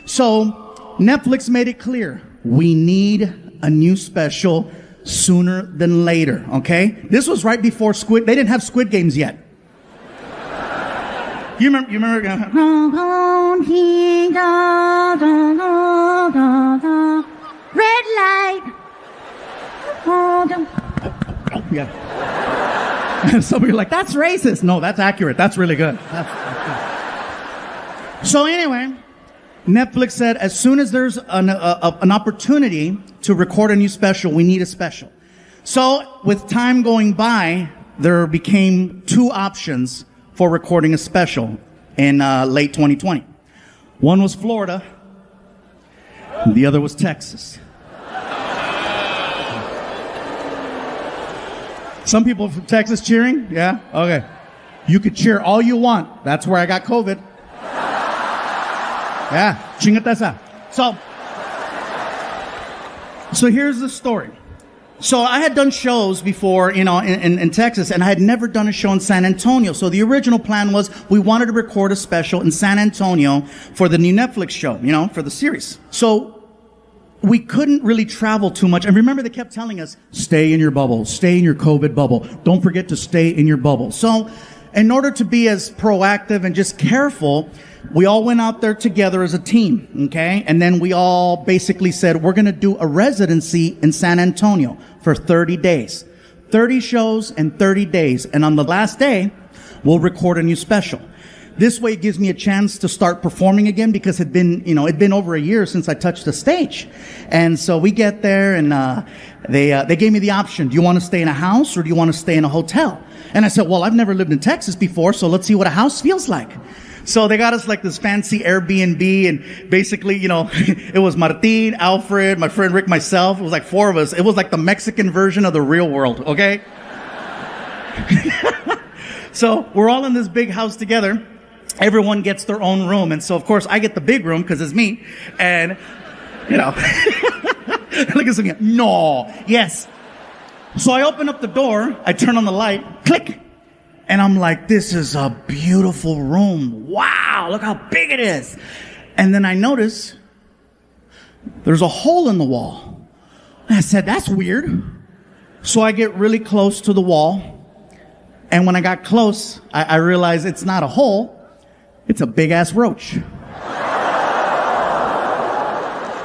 So Netflix made it clear, we need a new special sooner than later, okay? This was right before they didn't have Squid Games yet. You remember? Red light. Yeah. Some of you are like, that's racist. No, that's accurate. That's really good. So anyway, Netflix said as soon as there's an opportunity to record a new special, we need a special. So with time going by, there became two options for recording a special in late 2020. One was Florida, and the other was Texas. Some people from Texas cheering? Yeah? Okay. You could cheer all you want. That's where I got COVID. Yeah. Chingate esa. So here's the story. So I had done shows before, in Texas, and I had never done a show in San Antonio. So the original plan was we wanted to record a special in San Antonio for the new Netflix show, for the series. So we couldn't really travel too much. And remember, they kept telling us, stay in your bubble, stay in your COVID bubble. Don't forget to stay in your bubble. So in order to be as proactive and just careful, we all went out there together as a team, okay? And then we all basically said, we're going to do a residency in San Antonio for 30 days. 30 shows in 30 days. And on the last day, we'll record a new special. This way it gives me a chance to start performing again because it'd been over a year since I touched the stage. And so we get there and they gave me the option. Do you want to stay in a house or do you want to stay in a hotel? And I said, well, I've never lived in Texas before, so let's see what a house feels like. So they got us like this fancy Airbnb, and basically, it was Martin, Alfred, my friend Rick, myself. It was like 4 of us. It was like the Mexican version of the real world, okay? So we're all in this big house together. Everyone gets their own room. And so, of course, I get the big room because it's me. And, look at some, no, yes. So I open up the door, I turn on the light, click. And I'm like, this is a beautiful room. Wow, look how big it is. And then I notice there's a hole in the wall. And I said, that's weird. So I get really close to the wall. And when I got close, I realized it's not a hole. It's a big-ass roach.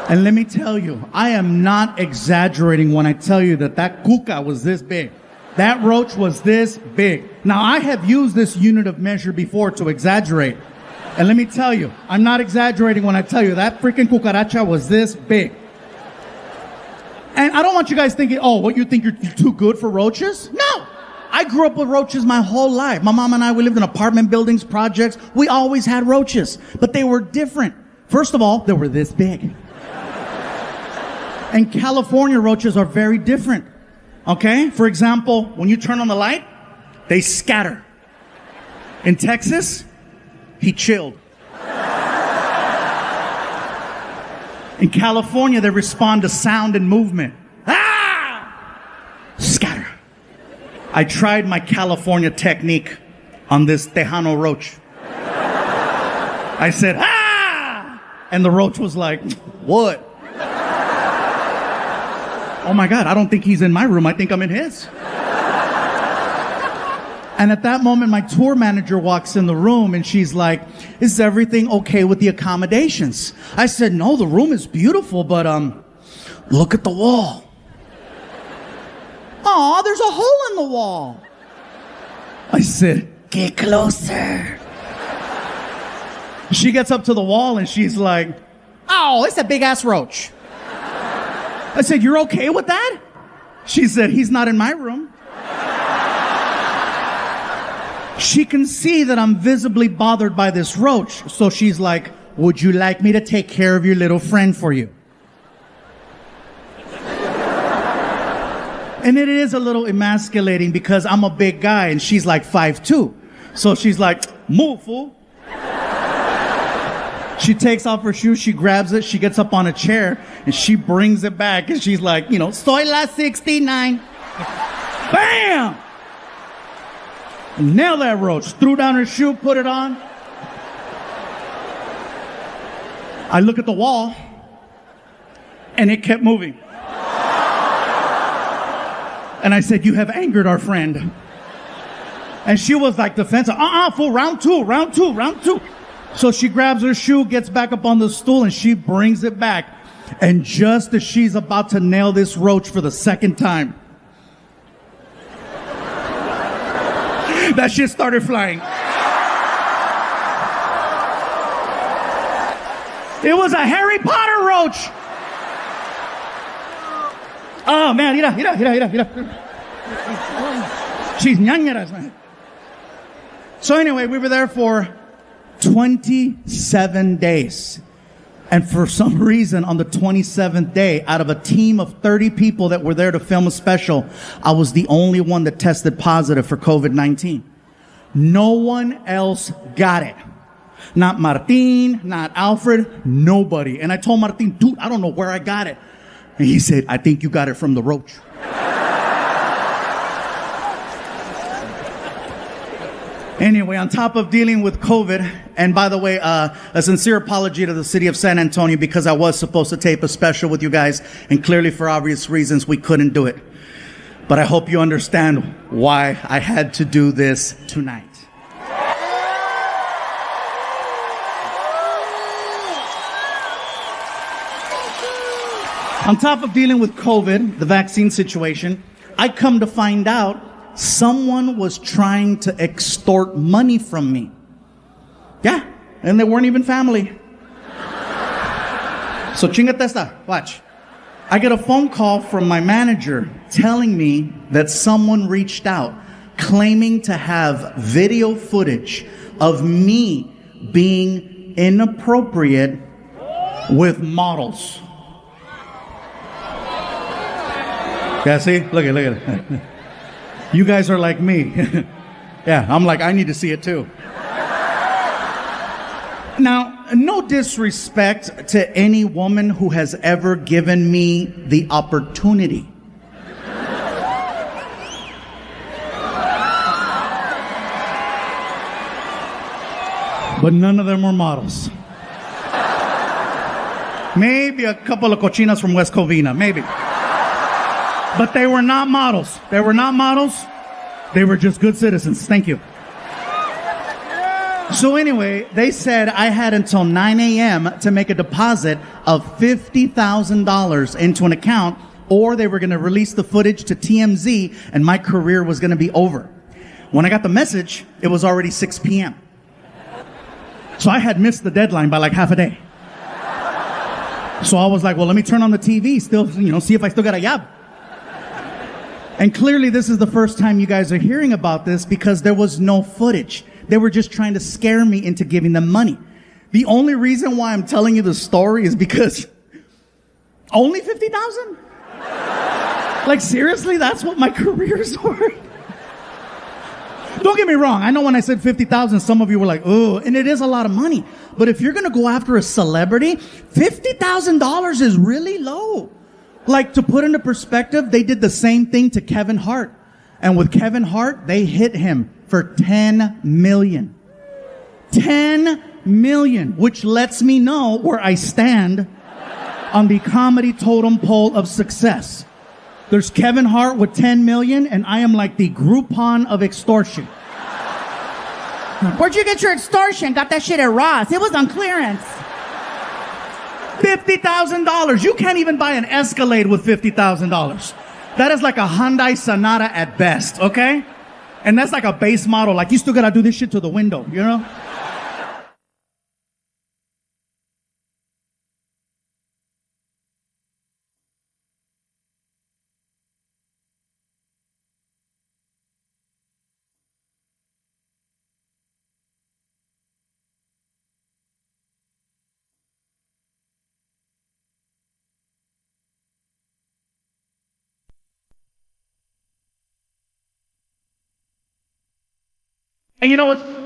And let me tell you, I am not exaggerating when I tell you that cuca was this big. That roach was this big. Now, I have used this unit of measure before to exaggerate. And let me tell you, I'm not exaggerating when I tell you that freaking cucaracha was this big. And I don't want you guys thinking, oh, what, you think you're too good for roaches? No! I grew up with roaches my whole life. My mom and I, we lived in apartment buildings, projects. We always had roaches, but they were different. First of all, they were this big. And California roaches are very different. Okay? For example, when you turn on the light, they scatter. In Texas, he chilled. In California, they respond to sound and movement. Ah! Scatter. I tried my California technique on this Tejano roach. I said, ah! And the roach was like, what? Oh my God, I don't think he's in my room. I think I'm in his. And at that moment, my tour manager walks in the room and she's like, is everything okay with the accommodations? I said, no, the room is beautiful, but look at the wall. Aw, there's a hole in the wall. I said, get closer. She gets up to the wall and she's like, oh, it's a big ass roach. I said, you're okay with that? She said, he's not in my room. She can see that I'm visibly bothered by this roach. So she's like, would you like me to take care of your little friend for you? And it is a little emasculating because I'm a big guy and she's like 5'2". So she's like, move, fool. She takes off her shoes, she grabs it, she gets up on a chair, and she brings it back, and she's like, you know, soy la 69. Bam! Nailed that roach. Threw down her shoe, put it on. I look at the wall, and it kept moving. And I said, you have angered our friend. And she was like defensive. Fool, round two. So she grabs her shoe, gets back up on the stool, and she brings it back. And just as she's about to nail this roach for the second time, that shit started flying. It was a Harry Potter roach. Oh man, mira. She's ñañeras, man. So anyway, we were there for 27 days. And for some reason, on the 27th day, out of a team of 30 people that were there to film a special, I was the only one that tested positive for COVID-19. No one else got it. Not Martin, not Alfred, nobody. And I told Martin, dude, I don't know where I got it. And he said, I think you got it from the roach. Anyway, on top of dealing with COVID, and by the way, a sincere apology to the city of San Antonio because I was supposed to tape a special with you guys, and clearly for obvious reasons we couldn't do it. But I hope you understand why I had to do this tonight. On top of dealing with COVID, the vaccine situation, I come to find out someone was trying to extort money from me. Yeah, and they weren't even family. So chingate esta, watch. I get a phone call from my manager telling me that someone reached out claiming to have video footage of me being inappropriate with models. Yeah, see? Look at it. You guys are like me. Yeah, I'm like, I need to see it too. Now, no disrespect to any woman who has ever given me the opportunity. But none of them were models. Maybe a couple of cochinas from West Covina, maybe. But they were not models. They were not models. They were just good citizens. Thank you. So anyway, they said I had until 9 a.m. to make a deposit of $50,000 into an account, or they were going to release the footage to TMZ and my career was going to be over. When I got the message, it was already 6 p.m. So I had missed the deadline by like half a day. So I was like, well, let me turn on the TV, still, see if I still got a job. And clearly this is the first time you guys are hearing about this because there was no footage. They were just trying to scare me into giving them money. The only reason why I'm telling you the story is because Only 50,000? Like, seriously? That's what my career's worth? Don't get me wrong. I know when I said 50,000, some of you were like, oh, and it is a lot of money. But if you're going to go after a celebrity, $50,000 is really low. Like, to put into perspective, they did the same thing to Kevin Hart. And with Kevin Hart, they hit him for 10 million. 10 million, which lets me know where I stand on the comedy totem pole of success. There's Kevin Hart with 10 million, and I am like the Groupon of extortion. Where'd you get your extortion? Got that shit at Ross. It was on clearance. $50,000. You can't even buy an Escalade with $50,000. That is like a Hyundai Sonata at best, okay? And that's like a base model. Like, you still gotta do this shit to the window, you know? And you know what?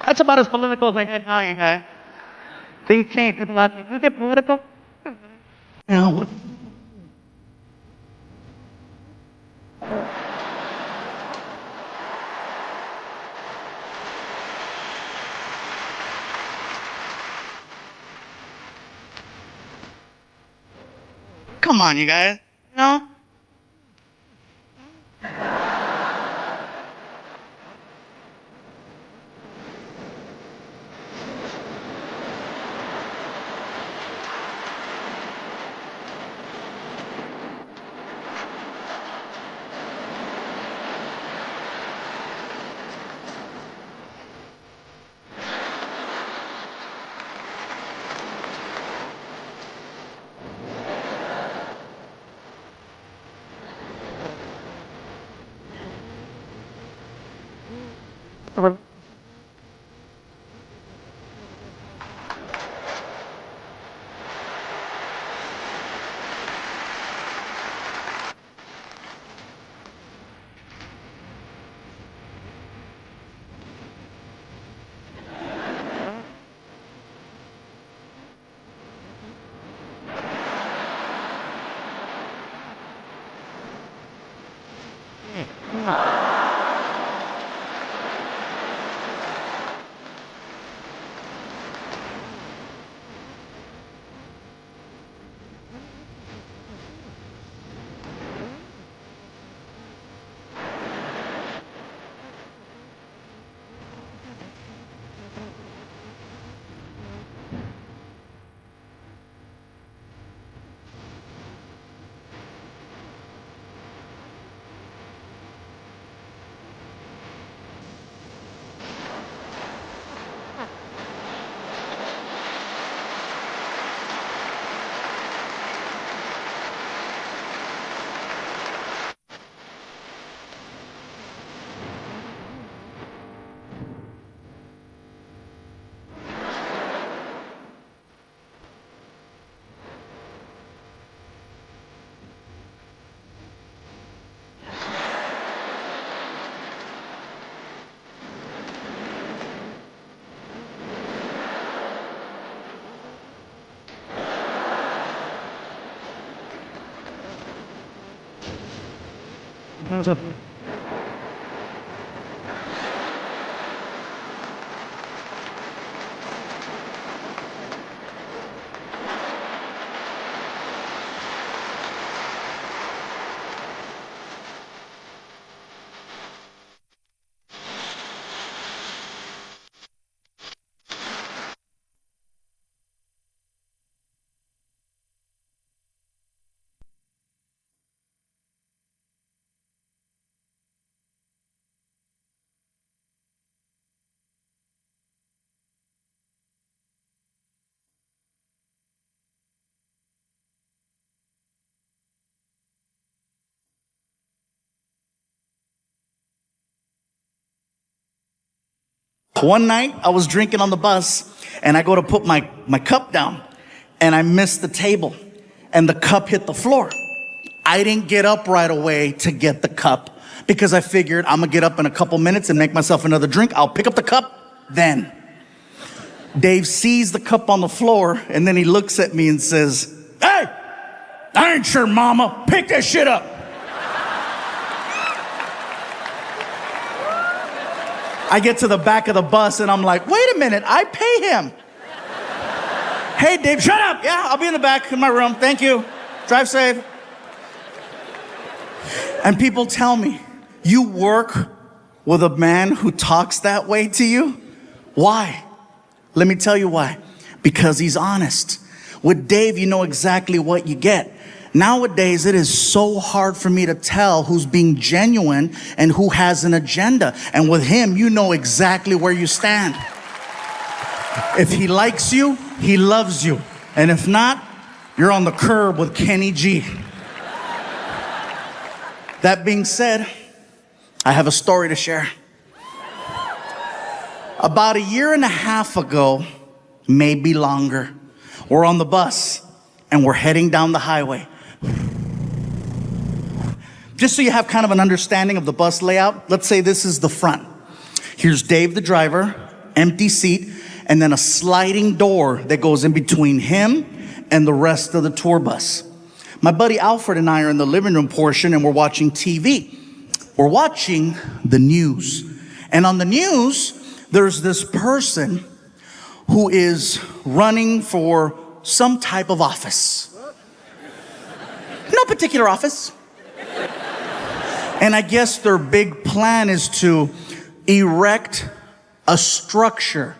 That's about as political as I had now, you guys. Things change. Is it political? Yeah. Come on, you guys. You know? One night, I was drinking on the bus, and I go to put my cup down, and I missed the table, and the cup hit the floor. I didn't get up right away to get the cup, because I figured I'm gonna get up in a couple minutes and make myself another drink. I'll pick up the cup then. Dave sees the cup on the floor, and then he looks at me and says, "Hey, I ain't your mama. Pick that shit up." I get to the back of the bus and I'm like, wait a minute, I pay him. Hey, Dave, shut up. Yeah, I'll be in the back in my room. Thank you. Drive safe. And people tell me, you work with a man who talks that way to you? Why? Let me tell you why. Because he's honest. With Dave, you know exactly what you get. Nowadays, it is so hard for me to tell who's being genuine and who has an agenda. And with him, you know exactly where you stand. If he likes you, he loves you. And if not, you're on the curb with Kenny G. That being said, I have a story to share. About a year and a half ago, maybe longer, we're on the bus and we're heading down the highway. Just so you have kind of an understanding of the bus layout, let's say this is the front. Here's Dave, the driver, empty seat, and then a sliding door that goes in between him and the rest of the tour bus. My buddy Alfred and I are in the living room portion, and we're watching TV. We're watching the news. And on the news, there's this person who is running for some type of office. No particular office. And I guess their big plan is to erect a structure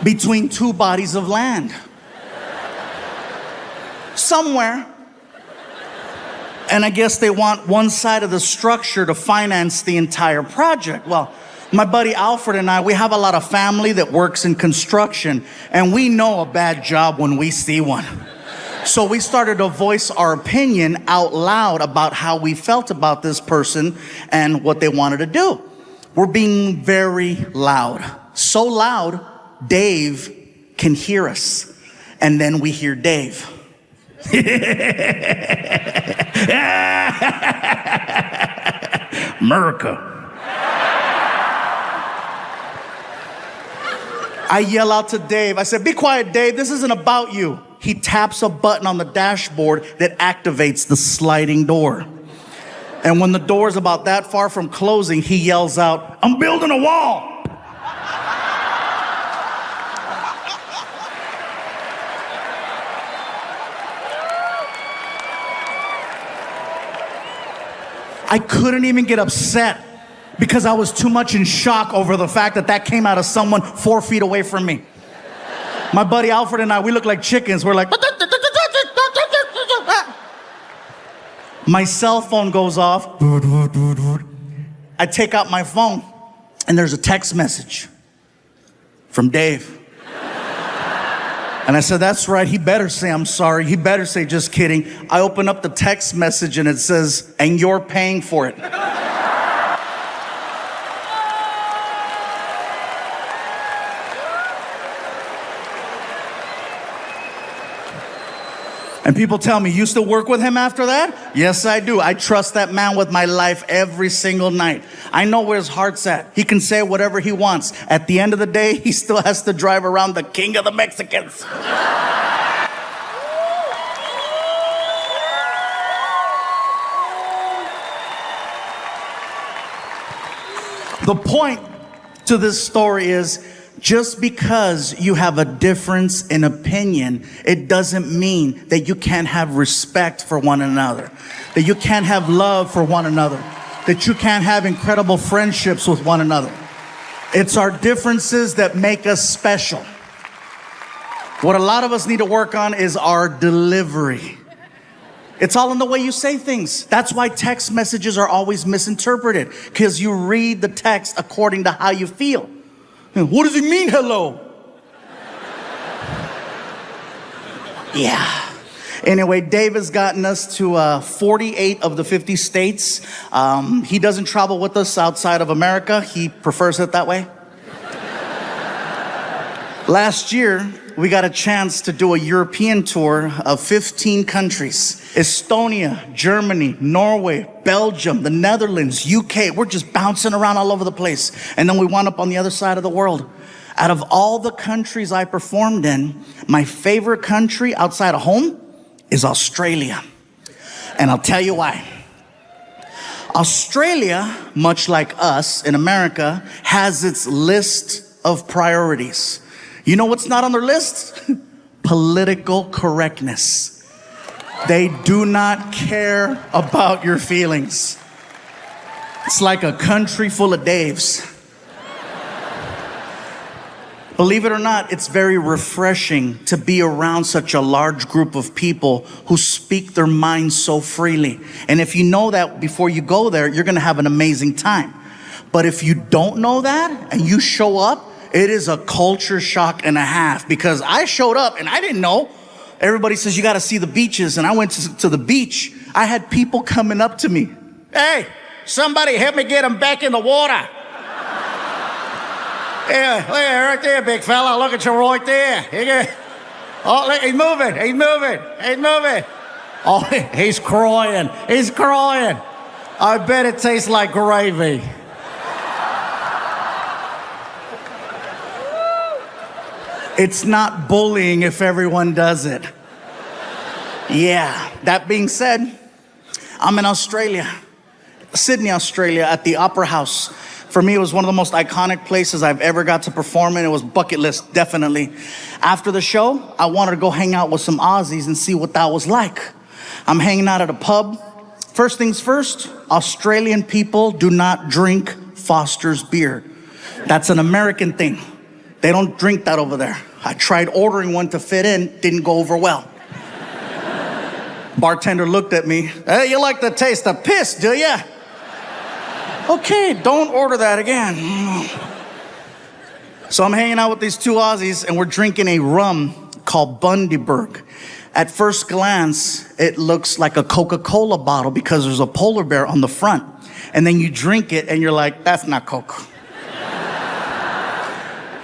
between two bodies of land somewhere. And I guess they want one side of the structure to finance the entire project. Well, my buddy Alfred and I, we have a lot of family that works in construction, and we know a bad job when we see one. So we started to voice our opinion out loud about how we felt about this person and what they wanted to do. We're being very loud. So loud, Dave can hear us. And then we hear Dave. America. I yell out to Dave. I said, "Be quiet, Dave. This isn't about you." He taps a button on the dashboard that activates the sliding door. And when the door is about that far from closing, he yells out, I'm building a wall. I couldn't even get upset because I was too much in shock over the fact that that came out of someone 4 feet away from me. My buddy Alfred and I, we look like chickens. We're like, my cell phone goes off. I take out my phone, and there's a text message from Dave. And I said, that's right, he better say I'm sorry. He better say just kidding. I open up the text message and it says, and you're paying for it. And people tell me, you still work with him after that? Yes, I do. I trust that man with my life every single night. I know where his heart's at. He can say whatever he wants. At the end of the day, he still has to drive around the king of the Mexicans. The point to this story is, just because you have a difference in opinion, it doesn't mean that you can't have respect for one another, that you can't have love for one another, that you can't have incredible friendships with one another. It's our differences that make us special. What a lot of us need to work on is our delivery. It's all in the way you say things. That's why text messages are always misinterpreted, because you read the text according to how you feel. What does he mean, hello? Yeah. Anyway, Dave has gotten us to 48 of the 50 states. He doesn't travel with us outside of America. He prefers it that way. Last year, we got a chance to do a European tour of 15 countries. Estonia, Germany, Norway, Belgium, the Netherlands, UK. We're just bouncing around all over the place. And then we wound up on the other side of the world. Out of all the countries I performed in, my favorite country outside of home is Australia. And I'll tell you why. Australia, much like us in America, has its list of priorities. You know what's not on their list? Political correctness. They do not care about your feelings. It's like a country full of Daves. Believe it or not, it's very refreshing to be around such a large group of people who speak their minds so freely. And if you know that before you go there, you're going to have an amazing time. But if you don't know that and you show up, it is a culture shock and a half, because I showed up and I didn't know. Everybody says, you got to see the beaches. And I went to the beach. I had people coming up to me. Hey, somebody help me get him back in the water. Yeah, right there, big fella. Look at you right there. Oh, look, he's moving. He's moving. He's moving. Oh, he's crying. He's crying. I bet it tastes like gravy. It's not bullying if everyone does it. Yeah, that being said, I'm in Australia, Sydney, Australia, at the Opera House. For me, it was one of the most iconic places I've ever got to perform in. It was bucket list, definitely. After the show, I wanted to go hang out with some Aussies and see what that was like. I'm hanging out at a pub. First things first, Australian people do not drink Foster's beer. That's an American thing. They don't drink that over there. I tried ordering one to fit in, didn't go over well. Bartender looked at me. Hey, you like the taste of piss, do ya? Okay, don't order that again. So I'm hanging out with these two Aussies and we're drinking a rum called Bundaberg. At first glance, it looks like a Coca-Cola bottle because there's a polar bear on the front. And then you drink it and you're like, that's not Coke.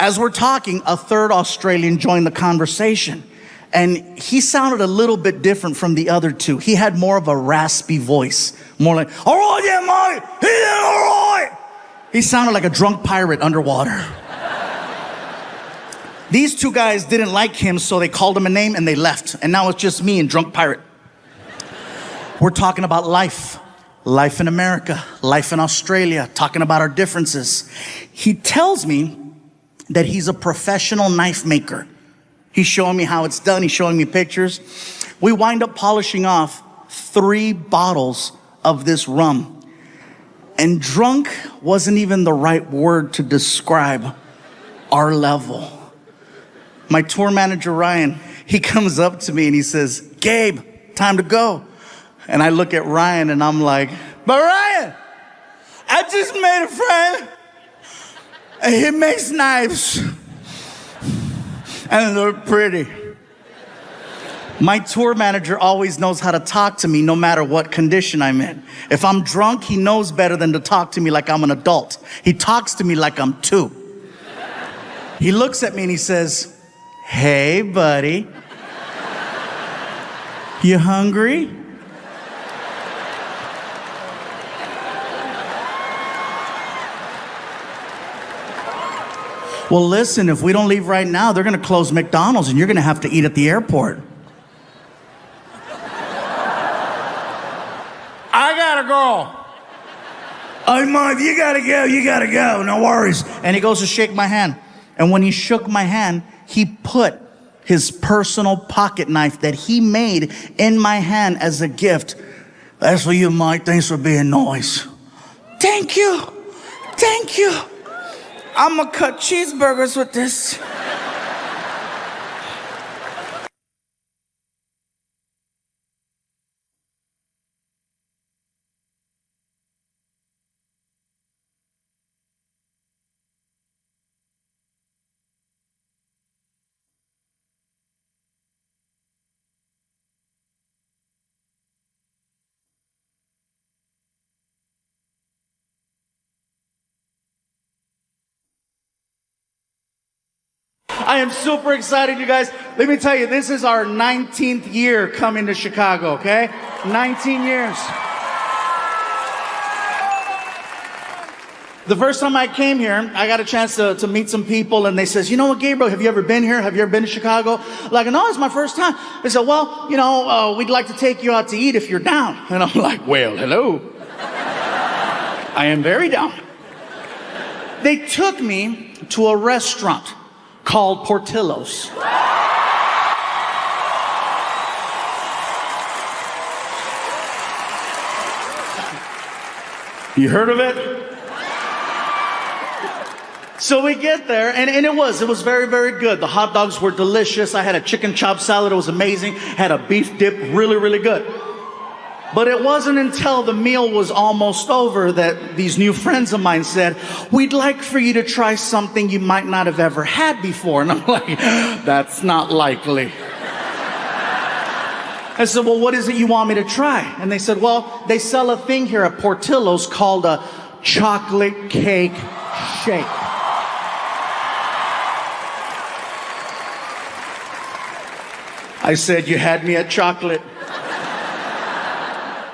As we're talking, a third Australian joined the conversation. And he sounded a little bit different from the other two. He had more of a raspy voice. More like, all right, yeah, mate, yeah, all right. He sounded like a drunk pirate underwater. These two guys didn't like him, so they called him a name and they left. And now it's just me and drunk pirate. We're talking about life. Life in America, life in Australia, talking about our differences. He tells me that he's a professional knife maker. He's showing me how it's done. He's showing me pictures. We wind up polishing off 3 bottles of this rum. And drunk wasn't even the right word to describe our level. My tour manager, Ryan, he comes up to me and he says, Gabe, time to go. And I look at Ryan and I'm like, but Ryan, I just made a friend and he makes knives. And they're pretty. My tour manager always knows how to talk to me no matter what condition I'm in. If I'm drunk, he knows better than to talk to me like I'm an adult. He talks to me like I'm 2. He looks at me and he says, hey, buddy. You hungry? Well, listen, if we don't leave right now, they're gonna close McDonald's and you're gonna have to eat at the airport. I gotta go. Oh, Mom, you gotta go, no worries. And he goes to shake my hand. And when he shook my hand, he put his personal pocket knife that he made in my hand as a gift. That's for you, Mike. Thanks for being nice. Thank you. Thank you. I'm gonna cut cheeseburgers with this. I am super excited, you guys. Let me tell you, this is our 19th year coming to Chicago, okay? 19 years. The first time I came here, I got a chance to meet some people, and they says, you know what, Gabriel, have you ever been here? Have you ever been to Chicago? Like, no, it's my first time. They said, well, you know, we'd like to take you out to eat if you're down. And I'm like, well, hello. I am very down. They took me to a restaurant called Portillo's. You heard of it? So we get there, and it was very, very good. The hot dogs were delicious. I had a chicken chop salad. It was amazing. Had a beef dip, really, really good. But it wasn't until the meal was almost over that these new friends of mine said, we'd like for you to try something you might not have ever had before. And I'm like, that's not likely. I said, well, what is it you want me to try? And they said, well, they sell a thing here at Portillo's called a chocolate cake shake. I said, you had me at chocolate.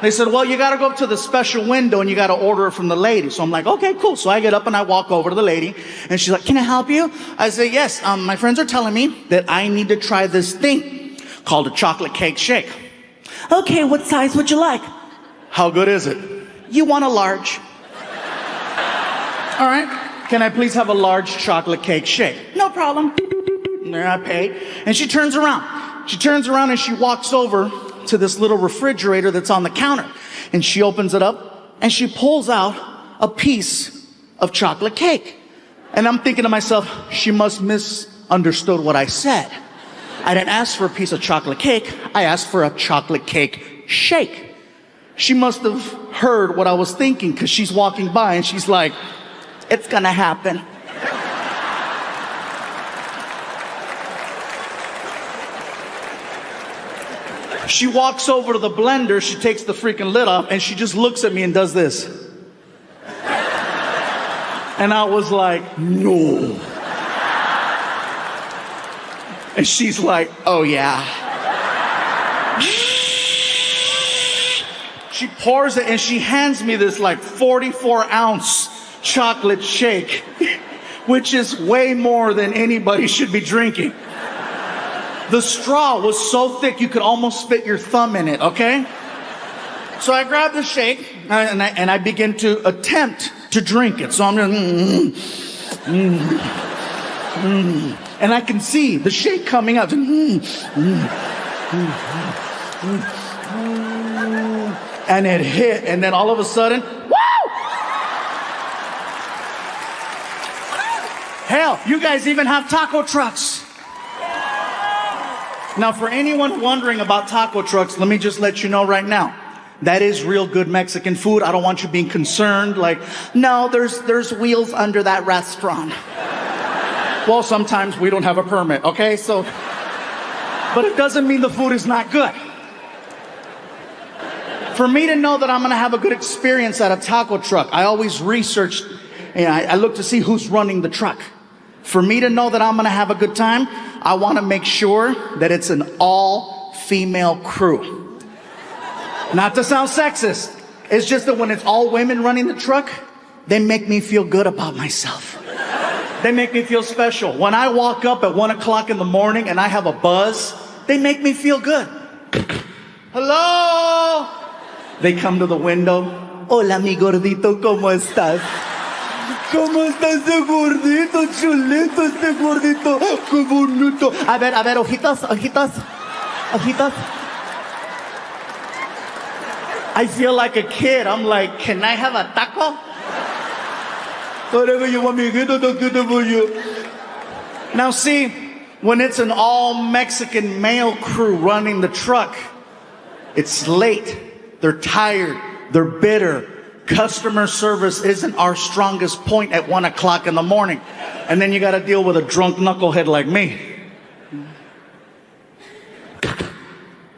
They said, well, you got to go up to the special window and you got to order it from the lady. So I'm like, okay, cool. So I get up and I walk over to the lady and she's like, can I help you? I say, yes, my friends are telling me that I need to try this thing called a chocolate cake shake. Okay, what size would you like? How good is it? You want a large. All right. Can I please have a large chocolate cake shake? No problem. There I pay. And she turns around. She turns around and she walks over to this little refrigerator that's on the counter. And she opens it up and she pulls out a piece of chocolate cake. And I'm thinking to myself, she must misunderstood what I said. I didn't ask for a piece of chocolate cake. I asked for a chocolate cake shake. She must have heard what I was thinking because she's walking by and she's like, it's gonna happen. She walks over to the blender, she takes the freaking lid off, and she just looks at me and does this. And I was like, no. And she's like, oh yeah. She pours it and she hands me this like 44-ounce chocolate shake, which is way more than anybody should be drinking. The straw was so thick you could almost fit your thumb in it, okay? So I grab the shake and I begin to attempt to drink it. So I'm just, and I can see the shake coming out. And it hit, and then all of a sudden, woo! Hell, you guys even have taco trucks. Now, for anyone wondering about taco trucks, let me just let you know right now. That is real good Mexican food. I don't want you being concerned like, no, there's wheels under that restaurant. Well, sometimes we don't have a permit, okay? So, but it doesn't mean the food is not good. For me to know that I'm gonna have a good experience at a taco truck, I always research, I look to see who's running the truck. For me to know that I'm gonna have a good time, I wanna make sure that it's an all-female crew. Not to sound sexist, it's just that when it's all women running the truck, they make me feel good about myself. They make me feel special. When I walk up at 1 o'clock in the morning and I have a buzz, they make me feel good. Hello? They come to the window. Hola, mi gordito, ¿cómo estás? ¿Cómo está ese gordito, chulito, ese gordito? ¡Qué bonito! A ver, ojitos. I feel like a kid. I'm like, can I have a taco? Whatever you want me to get, I'll get it for you. Now see, when it's an all-Mexican male crew running the truck, it's late, they're tired, they're bitter. Customer service isn't our strongest point at 1 o'clock in the morning. And then you gotta deal with a drunk knucklehead like me.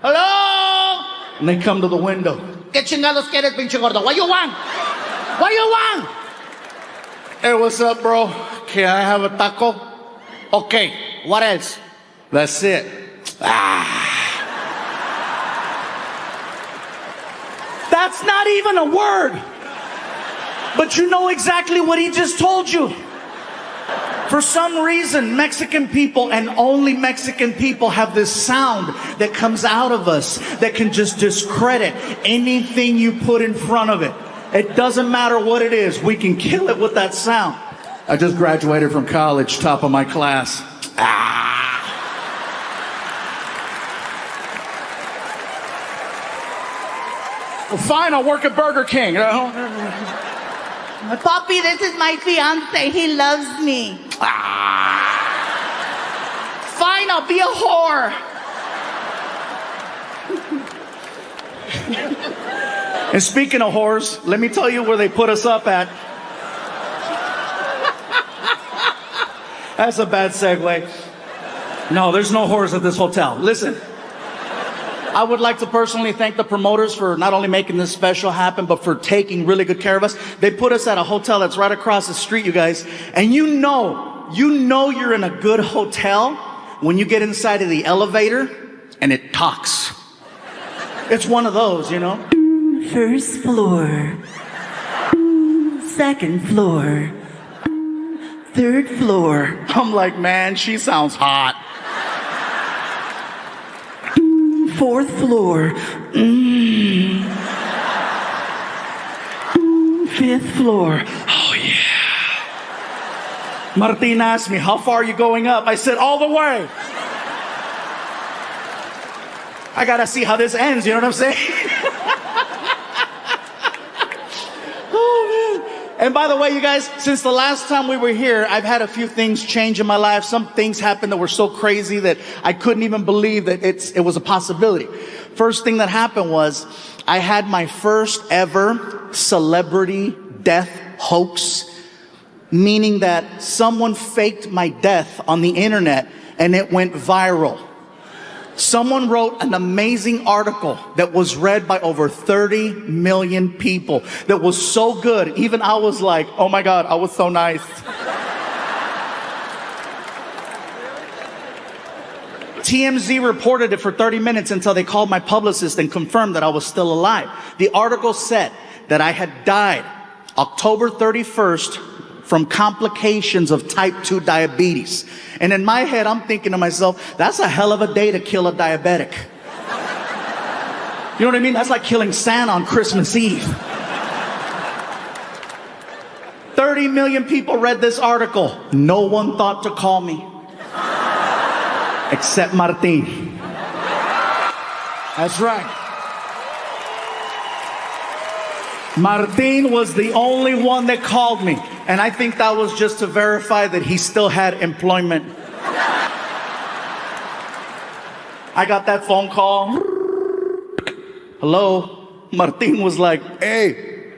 Hello? And they come to the window. ¿Qué chingados quieres, pinche gordo? What you want? What you want? Hey, what's up, bro? Can I have a taco? Okay, what else? That's it. That's not even a word. But you know exactly what he just told you. For some reason, Mexican people and only Mexican people have this sound that comes out of us that can just discredit anything you put in front of it. It doesn't matter what it is. We can kill it with that sound. I just graduated from college, top of my class. Well, fine, I'll work at Burger King. Papi, this is my fiance. He loves me. Fine, I'll be a whore. And speaking of whores, let me tell you where they put us up at. That's a bad segue. No, there's no whores at this hotel. Listen, I would like to personally thank the promoters for not only making this special happen, but for taking really good care of us. They put us at a hotel that's right across the street, you guys. And you know you're in a good hotel when you get inside of the elevator and it talks. It's one of those, you know. First floor. Second floor. Third floor. I'm like, man, she sounds hot. Fourth floor. Fifth floor. Oh, yeah. Martin asked me, how far are you going up? I said, all the way. I gotta see how this ends, you know what I'm saying? Oh, man. And by the way, you guys, since the last time we were here, I've had a few things change in my life. Some things happened that were so crazy that I couldn't even believe that it was a possibility. First thing that happened was I had my first ever celebrity death hoax, meaning that someone faked my death on the internet and it went viral. Someone wrote an amazing article that was read by over 30 million people that was so good. Even I was like, oh my God, I was so nice. TMZ reported it for 30 minutes until they called my publicist and confirmed that I was still alive. The article said that I had died October 31st from complications of type 2 diabetes. And in my head, I'm thinking to myself, that's a hell of a day to kill a diabetic. You know what I mean? That's like killing Santa on Christmas Eve. 30 million people read this article. No one thought to call me. Except Martin. That's right. Martin was the only one that called me. And I think that was just to verify that he still had employment. I got that phone call. Hello? Martin was like, hey,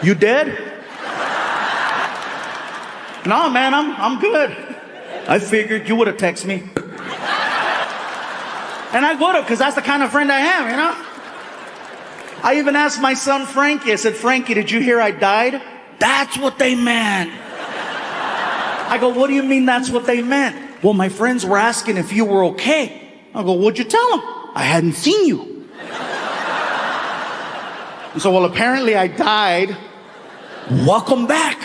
you dead? No, man, I'm good. I figured you would have texted me. And I would have, because that's the kind of friend I am, you know? I even asked my son Frankie, I said, Frankie, did you hear I died? That's what they meant. I go, what do you mean that's what they meant? Well, my friends were asking if you were okay. I go, what'd you tell them? I hadn't seen you. And so, well, apparently I died. Welcome back.